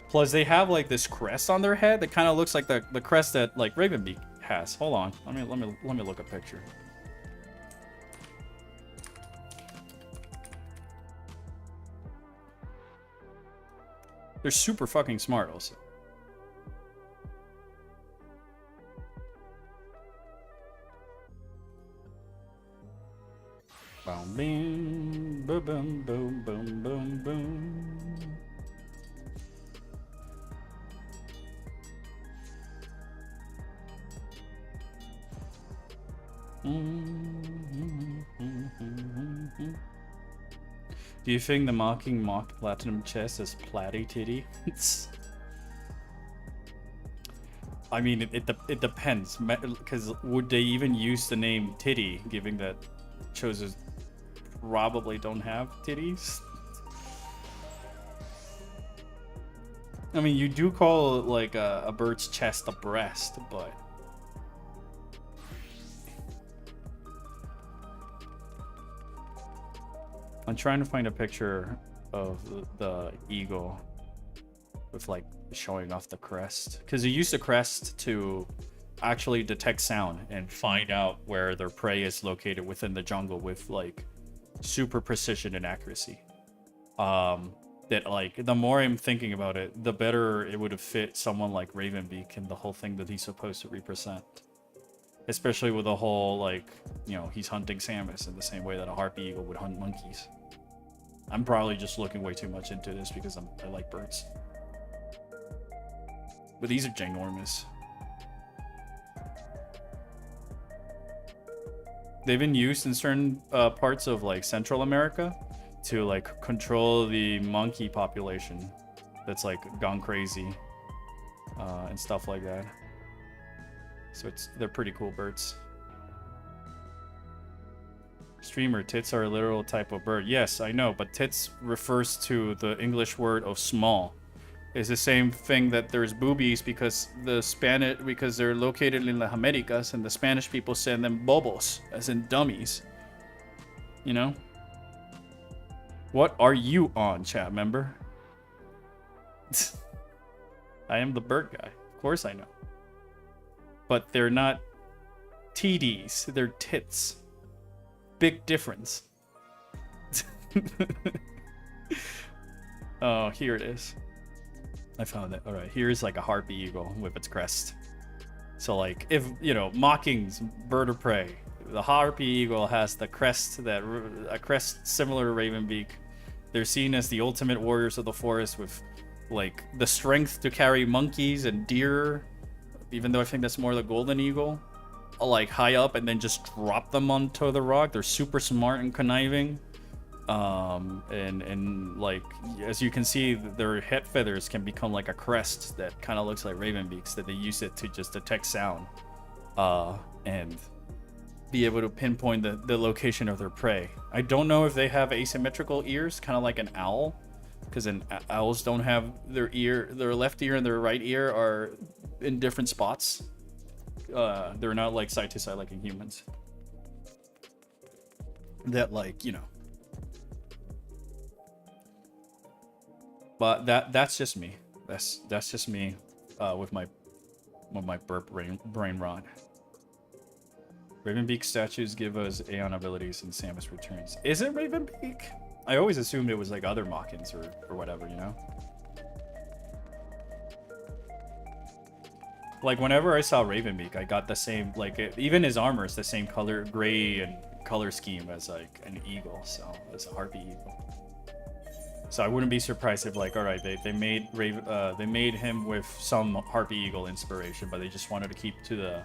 Plus, they have like this crest on their head that kind of looks like the crest that like Ravenbeak has. Hold on, let me look a picture. They're super fucking smart, also. Boom, boom, boom, boom, boom, boom, boom. Do Do you think the mocking mock platinum chest is platty titty? I mean, it depends, because would they even use the name titty, given that Chozas probably don't have titties? I mean, you do call like a bird's chest a breast, but I'm trying to find a picture of the eagle with like showing off the crest, because you use the crest to actually detect sound and find out where their prey is located within the jungle with like super precision and accuracy. That like the more I'm thinking about it, the better it would have fit someone like Ravenbeak and the whole thing that he's supposed to represent. Especially with the whole like, you know, he's hunting Samus in the same way that a harpy eagle would hunt monkeys. I'm probably just looking way too much into this because I like birds. But these are ginormous. They've been used in certain parts of like Central America to like control the monkey population that's like gone crazy and stuff like that. So they're pretty cool birds. Streamer, tits are a literal type of bird. Yes, I know, but tits refers to the English word of small. It's the same thing that there's boobies because they're located in the Americas and the Spanish people send them bobos, as in dummies. You know? What are you on, chat member? I am the bird guy. Of course I know. But they're not TDs, they're tits. Big difference. Oh, here it is. I found it. All right, here's like a harpy eagle with its crest. So like, if, you know, mocking's bird of prey, the harpy eagle has the crest a crest similar to Ravenbeak. They're seen as the ultimate warriors of the forest with like the strength to carry monkeys and deer, even though I think that's more the golden eagle. Like high up and then just drop them onto the rock. They're super smart and conniving. And like, as you can see, their head feathers can become like a crest that kind of looks like Ravenbeak's, that they use it to just detect sound and be able to pinpoint the location of their prey. I don't know if they have asymmetrical ears, kind of like an owl, because owls don't have their left ear and their right ear are in different spots. They're not like side to side like in humans. That, like, you know. But that's just me. That's just me with my burp brain rot. Ravenbeak statues give us Aeon abilities and Samus Returns. Is it Ravenbeak? I always assumed it was like other Mockins or whatever, you know? Like whenever I saw Ravenbeak, I got the same, like even his armor is the same color, gray and color scheme as like an eagle, so it's a harpy eagle. So I wouldn't be surprised if, like, all right, they made him with some harpy eagle inspiration, but they just wanted to keep to the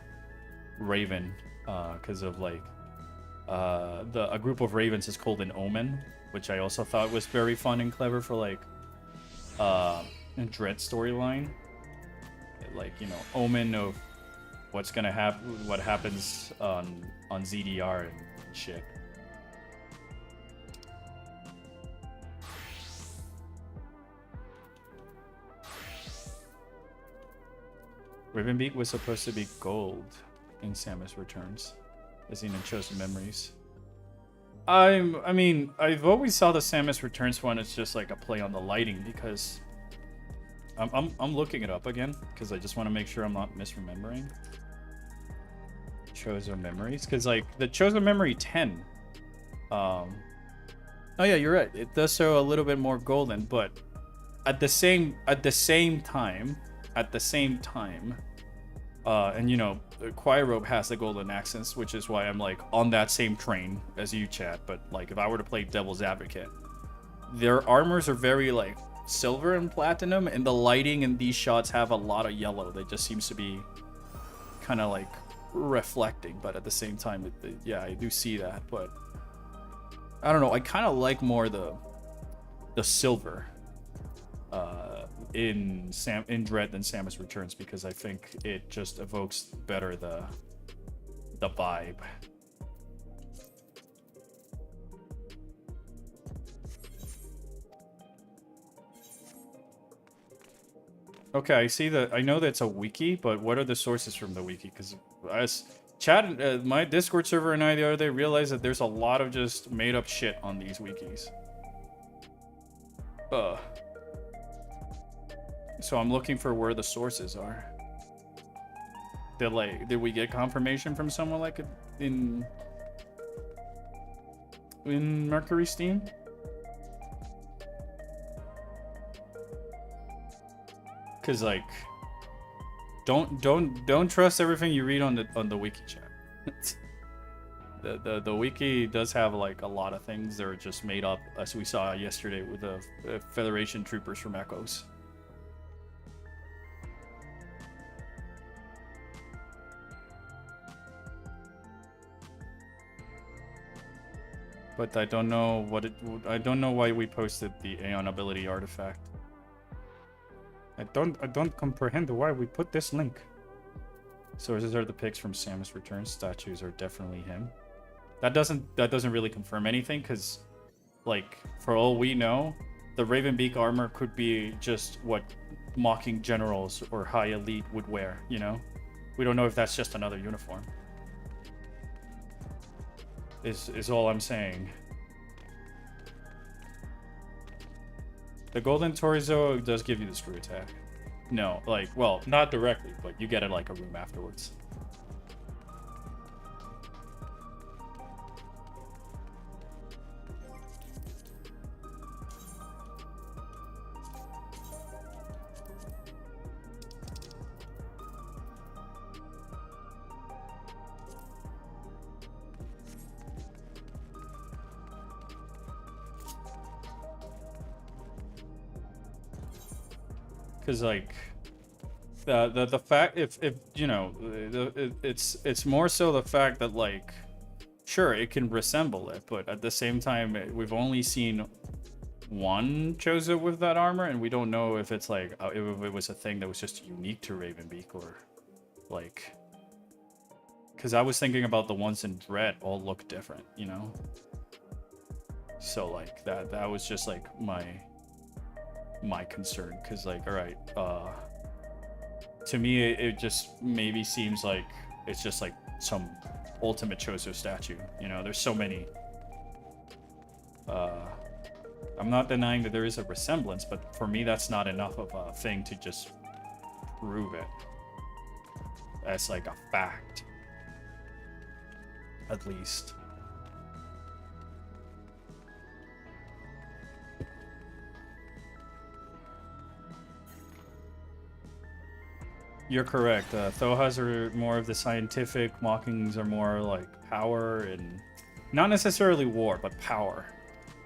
raven because of like a group of ravens is called an omen, which I also thought was very fun and clever for like a Dread storyline. Like, you know, omen of what's gonna happen, what happens on ZDR and shit. Ravenbeak was supposed to be gold in Samus Returns, as in Chosen Memories. I mean, I've always saw the Samus Returns one as just like a play on the lighting, because I'm looking it up again because I just want to make sure I'm not misremembering. Chosen Memories, because like the Chosen Memory 10. Oh yeah, you're right. It does show a little bit more golden, but at the same time, and you know, Quiet has the golden accents, which is why I'm like on that same train as you, chat. But like, if I were to play Devil's Advocate, their armors are very like silver and platinum, and the lighting in these shots have a lot of yellow that just seems to be kind of like reflecting, but at the same time, yeah, I do see that. But I don't know, I kind of like more the the silver in Dread than Samus Returns, because I think it just evokes better the vibe. Okay, I see that. I know that's a wiki, but what are the sources from the wiki? Because as chat, my Discord server and I the other day realized that there's a lot of just made up shit on these wikis. So I'm looking for where the sources are. Did we get confirmation from someone like in Mercury Steam? Cause like, don't trust everything you read on the wiki chat. the wiki does have like a lot of things that are just made up, as we saw yesterday with the Federation troopers from Echoes. But I don't know I don't know why we posted the Aeon ability artifact. I don't comprehend why we put this link. Sources are the pics from Samus Returns. Statues are definitely him. That doesn't really confirm anything, because like, for all we know, the Ravenbeak armor could be just what mocking generals or high elite would wear, you know? We don't know if that's just another uniform. Is all I'm saying. The Golden Torizo does give you the screw attack. No, like, well, not directly, but you get it like a room afterwards. Because like the fact, if you know, it's more so the fact that like, sure, it can resemble it, but at the same time we've only seen one Chozo with that armor, and we don't know if it's like if it was a thing that was just unique to Ravenbeak, or like, because I was thinking about the ones in Dread all look different, you know. So like that was just like my concern, because like, all right, to me it just maybe seems like it's just like some ultimate Chozo statue, you know. There's so many. I'm not denying that there is a resemblance, but for me that's not enough of a thing to just prove it as like a fact, at least. You're correct. Thohas are more of the scientific, Mockings are more like power, and not necessarily war, but power.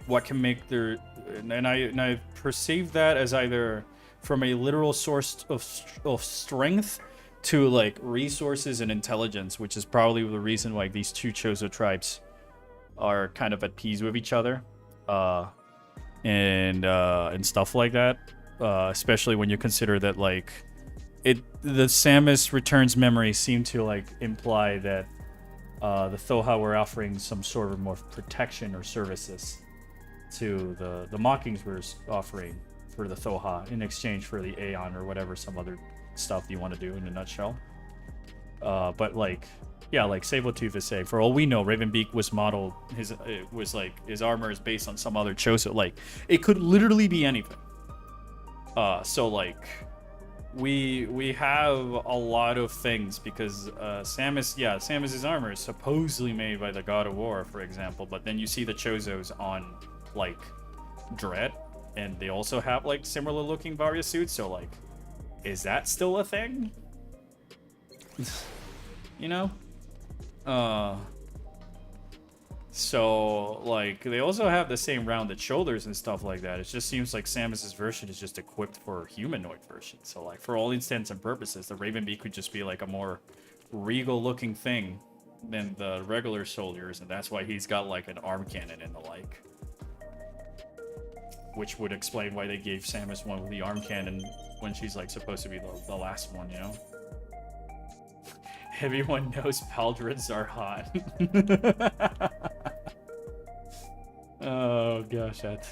What can make their... And I perceive that as either from a literal source of strength to like resources and intelligence, which is probably the reason why these two Chozo tribes are kind of at peace with each other, and stuff like that. Especially when you consider that like the Samus Returns memory seemed to like imply that the Thoha were offering some sort of more protection or services to the Mockings were offering for the Thoha in exchange for the Aeon or whatever, some other stuff you want to do in a nutshell. But like, yeah, like Sabletooth is saying, for all we know, Ravenbeak was modeled, his armor is based on some other Chozo. Like, it could literally be anything. So like, we have a lot of things, because Samus's armor is supposedly made by the God of War, for example, but then you see the Chozos on like Dread, and they also have like similar looking Varia suits, so like, is that still a thing? You know? So like, they also have the same rounded shoulders and stuff like that. It just seems like Samus's version is just equipped for a humanoid version. So like, for all intents and purposes, the Ravenbeak could just be like a more regal looking thing than the regular soldiers, and that's why he's got like an arm cannon and the like. which would explain why they gave Samus one with the arm cannon when she's like supposed to be the last one, you know? Everyone knows Paldreds are hot. Oh gosh, that.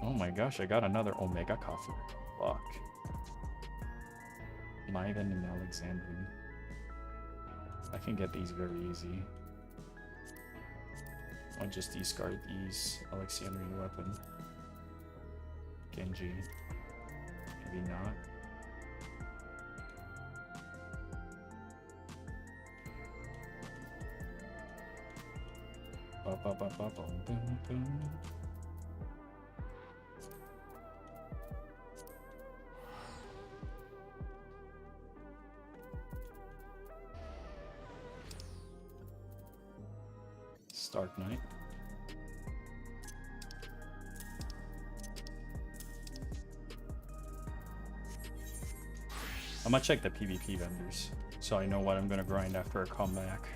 Oh my gosh, I got another Omega coffer. Fuck. Mythen and Alexandrian. I can get these very easy. I'll just discard these Alexandrian weapon. Genji. Maybe not. Stark Knight. I'm gonna check the PvP vendors so I know what I'm gonna grind after a comeback.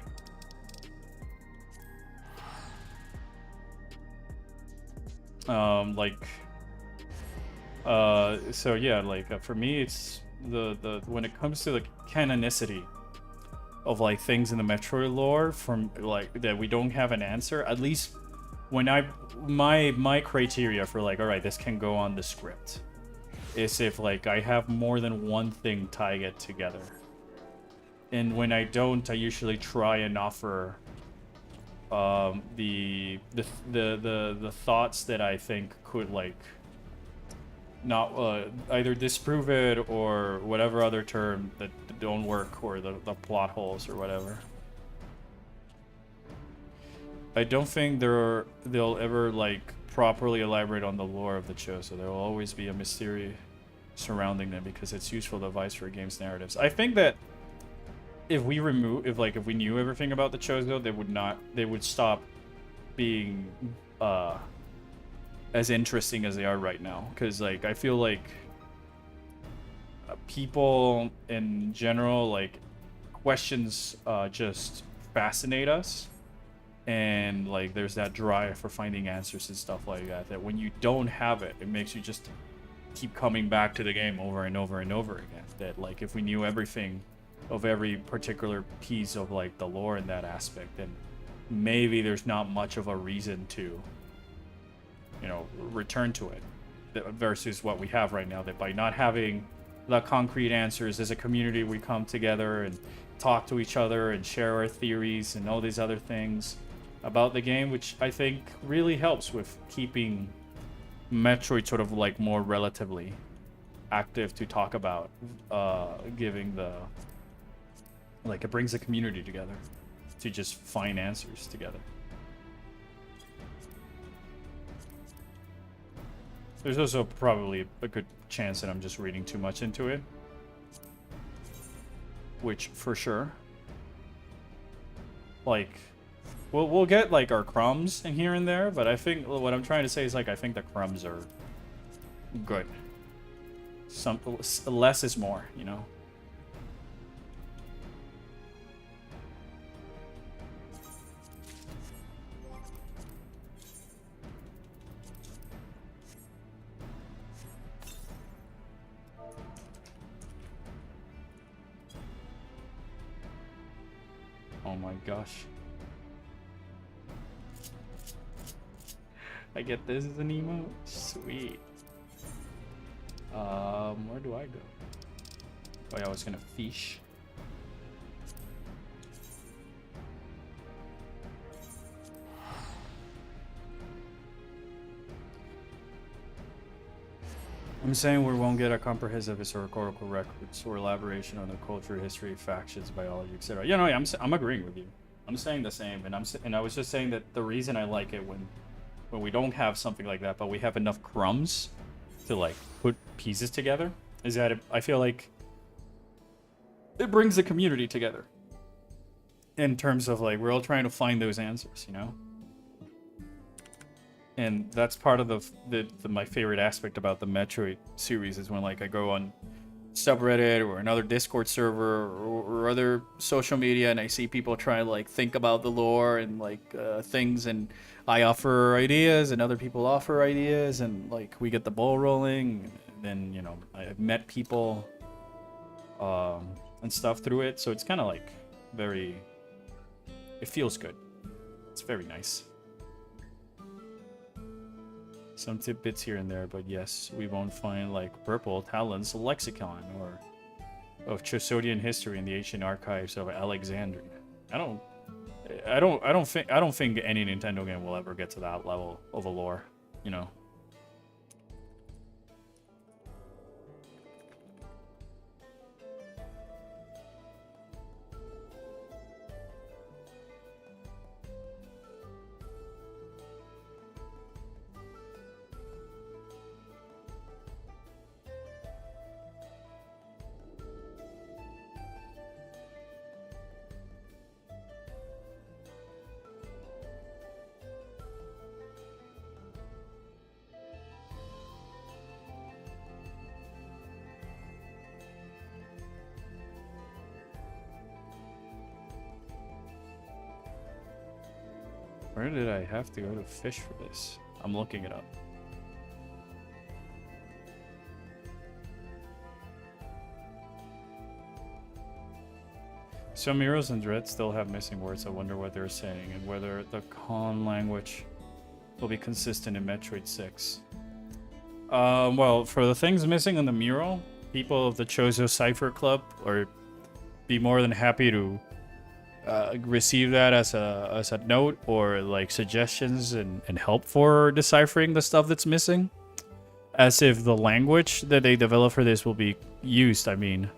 So yeah, like for me, it's the when it comes to the canonicity of like things in the Metroid lore from like that we don't have an answer. At least when my criteria for like, all right, this can go on the script, is if like I have more than one thing tying it together. And when I don't, I usually try and offer the thoughts that I think could like not either disprove it or whatever other term that don't work, or the plot holes or whatever. I don't think they'll ever like properly elaborate on the lore of the Chozo. There will always be a mystery surrounding them because it's useful device for a game's narratives. I think that if we knew everything about the Chozo, they would stop being as interesting as they are right now. Because like I feel like people in general, like questions just fascinate us, and like there's that drive for finding answers and stuff like that, that when you don't have it, it makes you just keep coming back to the game over and over and over again. That like if we knew everything of every particular piece of like the lore in that aspect, then maybe there's not much of a reason to, you know, return to it, versus what we have right now, that by not having the concrete answers as a community, we come together and talk to each other and share our theories and all these other things about the game, which I think really helps with keeping Metroid sort of like more relatively active to talk about, giving the like, it brings the community together to just find answers together. There's also probably a good chance that I'm just reading too much into it, which for sure, like, we'll get like our crumbs in here and there, but I think what I'm trying to say is like I think the crumbs are good. Some less is more, you know. Oh my gosh. I get this as an emote? Sweet. Where do I go? Oh yeah, I was gonna fish. I'm saying we won't get a comprehensive historical records or elaboration on the culture, history, factions, biology, etc. You know, I'm agreeing with you. I'm saying the same, and I was just saying that the reason I like it when we don't have something like that, but we have enough crumbs to like put pieces together, is that I feel like it brings the community together. In terms of like we're all trying to find those answers, you know. And that's part of my favorite aspect about the Metroid series is when like I go on subreddit or another Discord server or other social media, and I see people try to like think about the lore and like things, and I offer ideas and other people offer ideas, and like we get the ball rolling. And then, you know, I've met people and stuff through it, so it's kind of like very, it feels good. It's very nice. Some tidbits here and there, but yes, we won't find like Purple Talon's lexicon or of Chosodian history in the ancient archives of Alexandria. I don't think any Nintendo game will ever get to that level of a lore, you know. Where did I have to go to fish for this? I'm looking it up. Some Heroes and Dread still have missing words. I wonder what they're saying and whether the Con language will be consistent in Metroid 6. Well, for the things missing in the mural, people of the Chozo Cipher Club are be more than happy to receive that as a note or like suggestions and help for deciphering the stuff that's missing, as if the language that they develop for this will be used. I mean,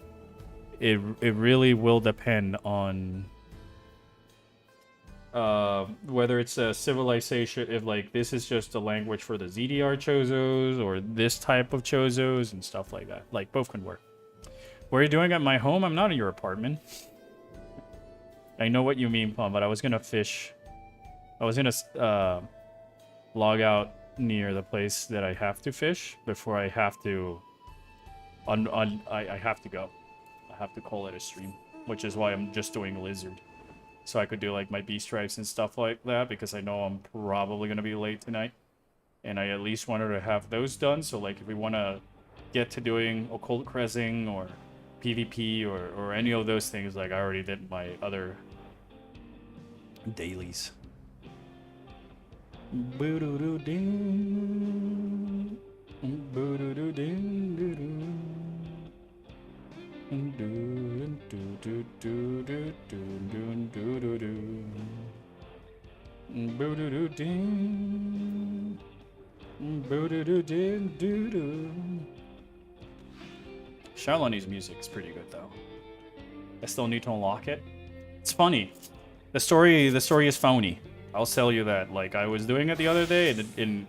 it really will depend on whether it's a civilization, if like this is just a language for the ZDR Chozos or this type of Chozos and stuff like that. Like both can work. What are you doing at my home? I'm not in your apartment. I know what you mean, Plum, but I was gonna fish. I was gonna log out near the place that I have to fish before I have to. I have to go. I have to call it a stream, which is why I'm just doing Lizard, so I could do like my beast stripes and stuff like that, because I know I'm probably gonna be late tonight, and I at least wanted to have those done. So like, if we want to get to doing Occult Crescing or PvP or any of those things, like I already did my other dailies. Shalani's music is pretty good though. I still need to unlock it. It's funny. The story is phony. I'll tell you that. Like, I was doing it the other day, and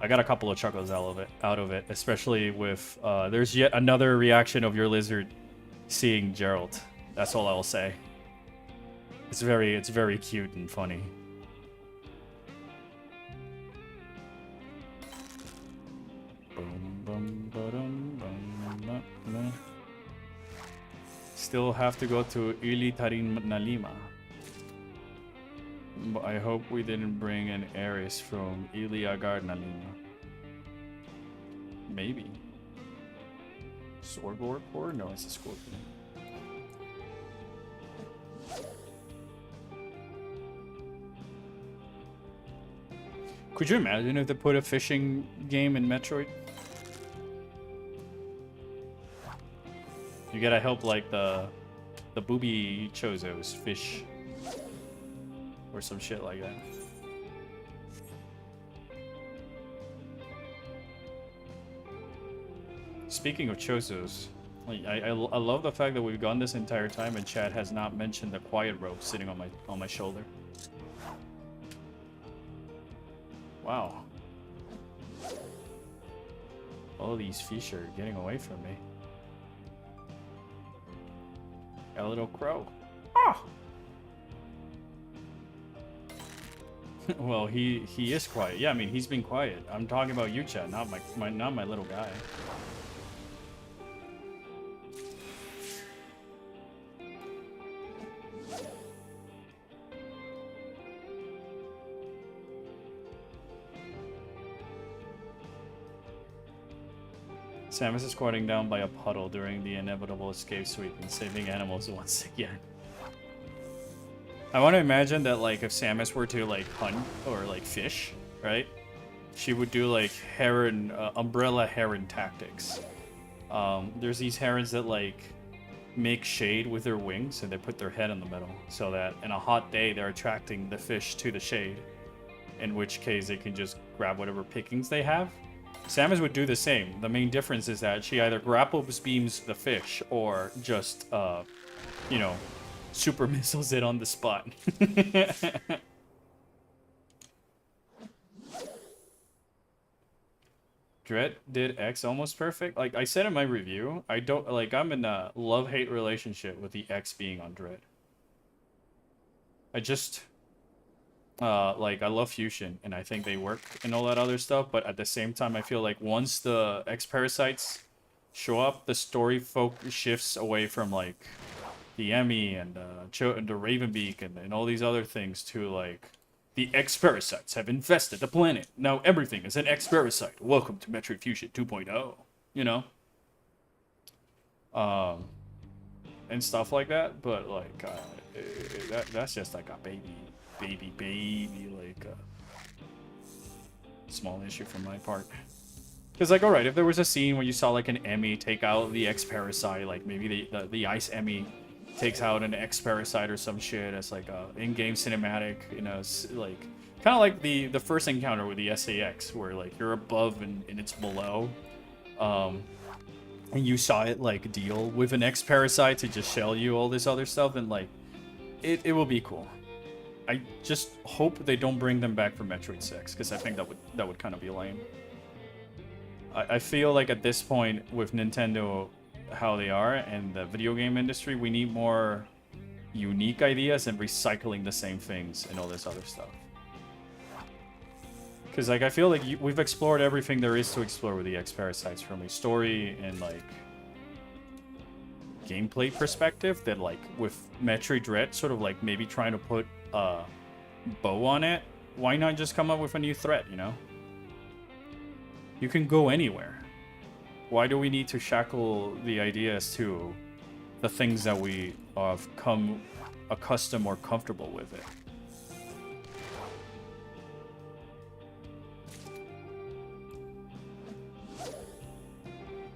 I got a couple of chuckles out of it, especially with there's yet another reaction of your lizard seeing Gerald. That's all I'll say. It's very cute and funny. Still have to go to Ili Tarin Nalima. But I hope we didn't bring an Ares from Iliagar Nalima. Maybe. Sorgor Core? No, it's a scorpion. Could you imagine if they put a fishing game in Metroid? You gotta help like the booby Chozos fish. Or some shit like that. Speaking of Chozos, like, I love the fact that we've gone this entire time and Chad has not mentioned the quiet rope sitting on my shoulder. Wow. All these fish are getting away from me. Got a little crow. Ah! Well, he is quiet. Yeah, I mean, he's been quiet. I'm talking about you, Chad, not my little guy. Samus is squatting down by a puddle during the inevitable escape sweep and saving animals once again. I want to imagine that, like, if Samus were to, like, hunt or, like, fish, right? She would do, like, heron, umbrella heron tactics. There's these herons that, like, make shade with their wings, and they put their head in the middle, so that in a hot day, they're attracting the fish to the shade. In which case, they can just grab whatever pickings they have. Samus would do the same. The main difference is that she either grapples beams the fish or just, you know, super missiles it on the spot. Dread did X almost perfect. Like I said in my review, I'm in a love-hate relationship with the X being on Dread. I just... like, I love Fusion, and I think they work and all that other stuff, but at the same time, I feel like once the X-Parasites show up, the story shifts away from, like, the Emmy and the Ravenbeak and all these other things to, like, the X-Parasites have infested the planet. Now everything is an X-Parasite. Welcome to Metroid Fusion 2.0, you know? And stuff like that, but, like, that's just, like, a baby, like, small issue from my part. Because, like, alright, if there was a scene where you saw, like, an Emmy take out the X-Parasite, like, maybe the Ice Emmy takes out an X-Parasite or some shit as, like, a in-game cinematic, you know, like, kind of like the first encounter with the SAX, where, like, you're above and it's below, and you saw it, like, deal with an X-Parasite to just shell you all this other stuff, and, like, it will be cool. I just hope they don't bring them back for Metroid 6, because I think that would kind of be lame. I feel like at this point, with Nintendo, how they are, and the video game industry, we need more unique ideas and recycling the same things and all this other stuff. Because, like, I feel like we've explored everything there is to explore with the X-Parasites, from a story and, like, gameplay perspective, that, like, with Metroid Dread sort of, like, maybe trying to put a bow on it, why not just come up with a new threat, you know? You can go anywhere. Why do we need to shackle the ideas to the things that we have come accustomed or comfortable with it?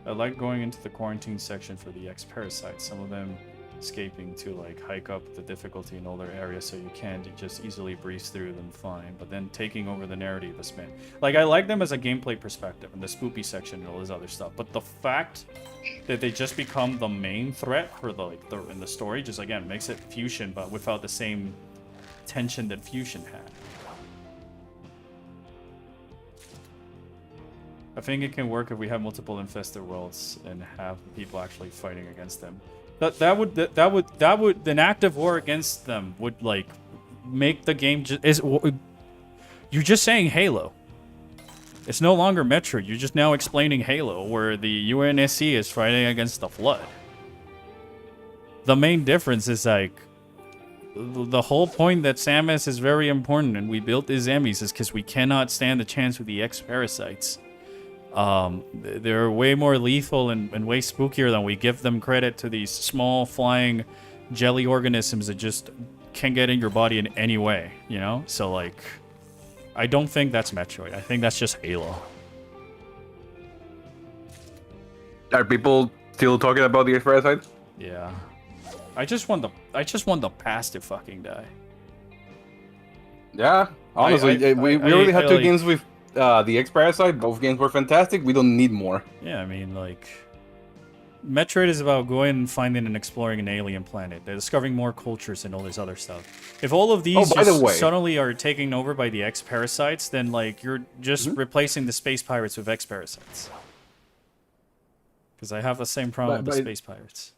I like going into the quarantine section for the X-Parasites. Some of them escaping to, like, hike up the difficulty in older areas so you can't just easily breeze through them fine, but then taking over the narrative is meant. Like, I like them as a gameplay perspective and the spoopy section and all this other stuff, but the fact that they just become the main threat for in the story just, again, makes it Fusion, but without the same tension that Fusion had. I think it can work if we have multiple infested worlds and have people actually fighting against them. That would an active war against them would, like, make the game you're just saying Halo. It's no longer Metroid. You're just now explaining Halo, where the UNSC is fighting against the Flood. The main difference is, like, the whole point that Samus is very important and we built these Emmys is because we cannot stand the chance with the X-Parasites. They're way more lethal and way spookier than we give them credit to, these small flying jelly organisms that just can get in your body in any way, you know? So, like, I don't think that's Metroid. I think that's just Halo. Are people still talking about the X-Parasite? Yeah. I just want the past to fucking die. Yeah, honestly, we already had two games with the X-Parasite. Both games were fantastic. We don't need more. Yeah, I mean, like, Metroid is about going and finding and exploring an alien planet. They're discovering more cultures and all this other stuff. If all of these suddenly are taken over by the X-Parasites, then, like, you're just replacing the Space Pirates with X-Parasites. Because I have the same problem with the Space Pirates.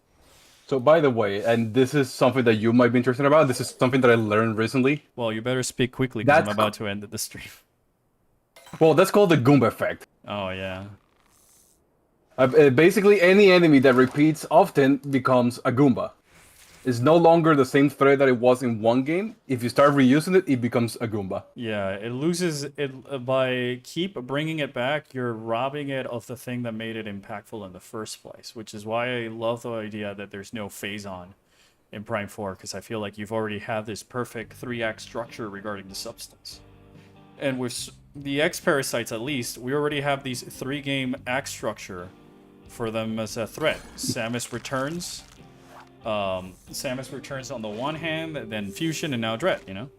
So, by the way, and this is something that you might be interested about, this is something that I learned recently. Well, you better speak quickly, because I'm about to end the stream. Well, that's called the Goomba effect. Oh, yeah. Basically, any enemy that repeats often becomes a Goomba. It's no longer the same thread that it was in one game. If you start reusing it, it becomes a Goomba. Yeah, it loses it by keep bringing it back. You're robbing it of the thing that made it impactful in the first place, which is why I love the idea that there's no phase-on in Prime 4, because I feel like you've already had this perfect 3-act structure regarding the substance. And with the X-Parasites, at least, we already have these 3-game act structure for them as a threat. Samus returns. Samus returns on the one hand, then Fusion, and now Dread, you know?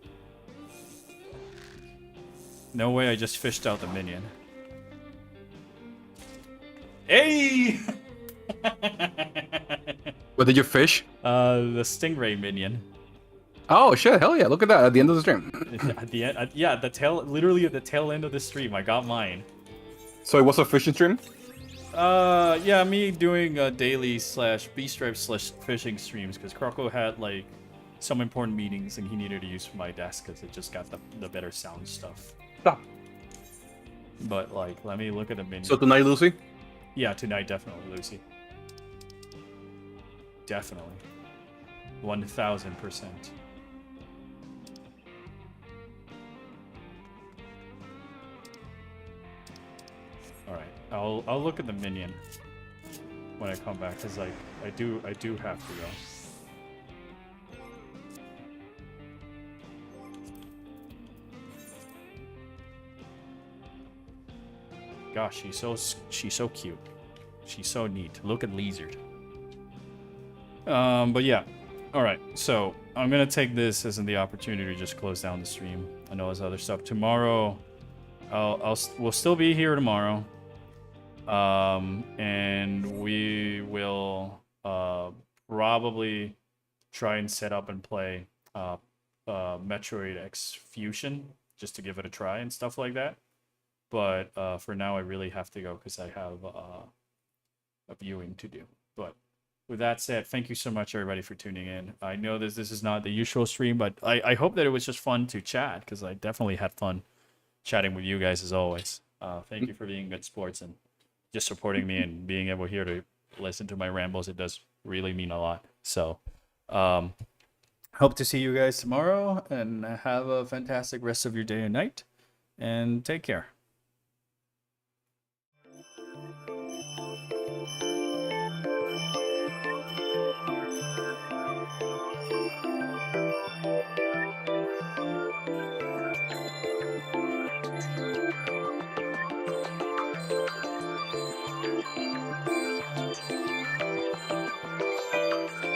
No way I just fished out the minion. Hey! What did you fish? The Stingray minion. Oh shit! Hell yeah! Look at that at the end of the stream. At the end, yeah, literally at the tail end of the stream, I got mine. So it was a fishing stream. Yeah, me doing daily / B-stripe / fishing streams, because Croco had like some important meetings and he needed to use my desk because it just got the better sound stuff. Stop. But like, let me look at the menu. So tonight, Lucy. Yeah, tonight definitely, Lucy. Definitely. 1000%. Alright, I'll look at the minion when I come back, because like I do have to go. Gosh, she's so cute. She's so neat. Look at Lizard. But yeah. Alright, so I'm gonna take this as the opportunity to just close down the stream. I know there's other stuff. Tomorrow we'll still be here tomorrow. And we will probably try and set up and play Metroid X Fusion just to give it a try and stuff like that. But for now, I really have to go because I have a viewing to do. But with that said, thank you so much, everybody, for tuning in. I know this is not the usual stream, but I hope that it was just fun to chat, because I definitely had fun chatting with you guys as always. Thank you for being good sports and just supporting me and being able here to listen to my rambles. It does really mean a lot. So hope to see you guys tomorrow, and have a fantastic rest of your day and night, and take care.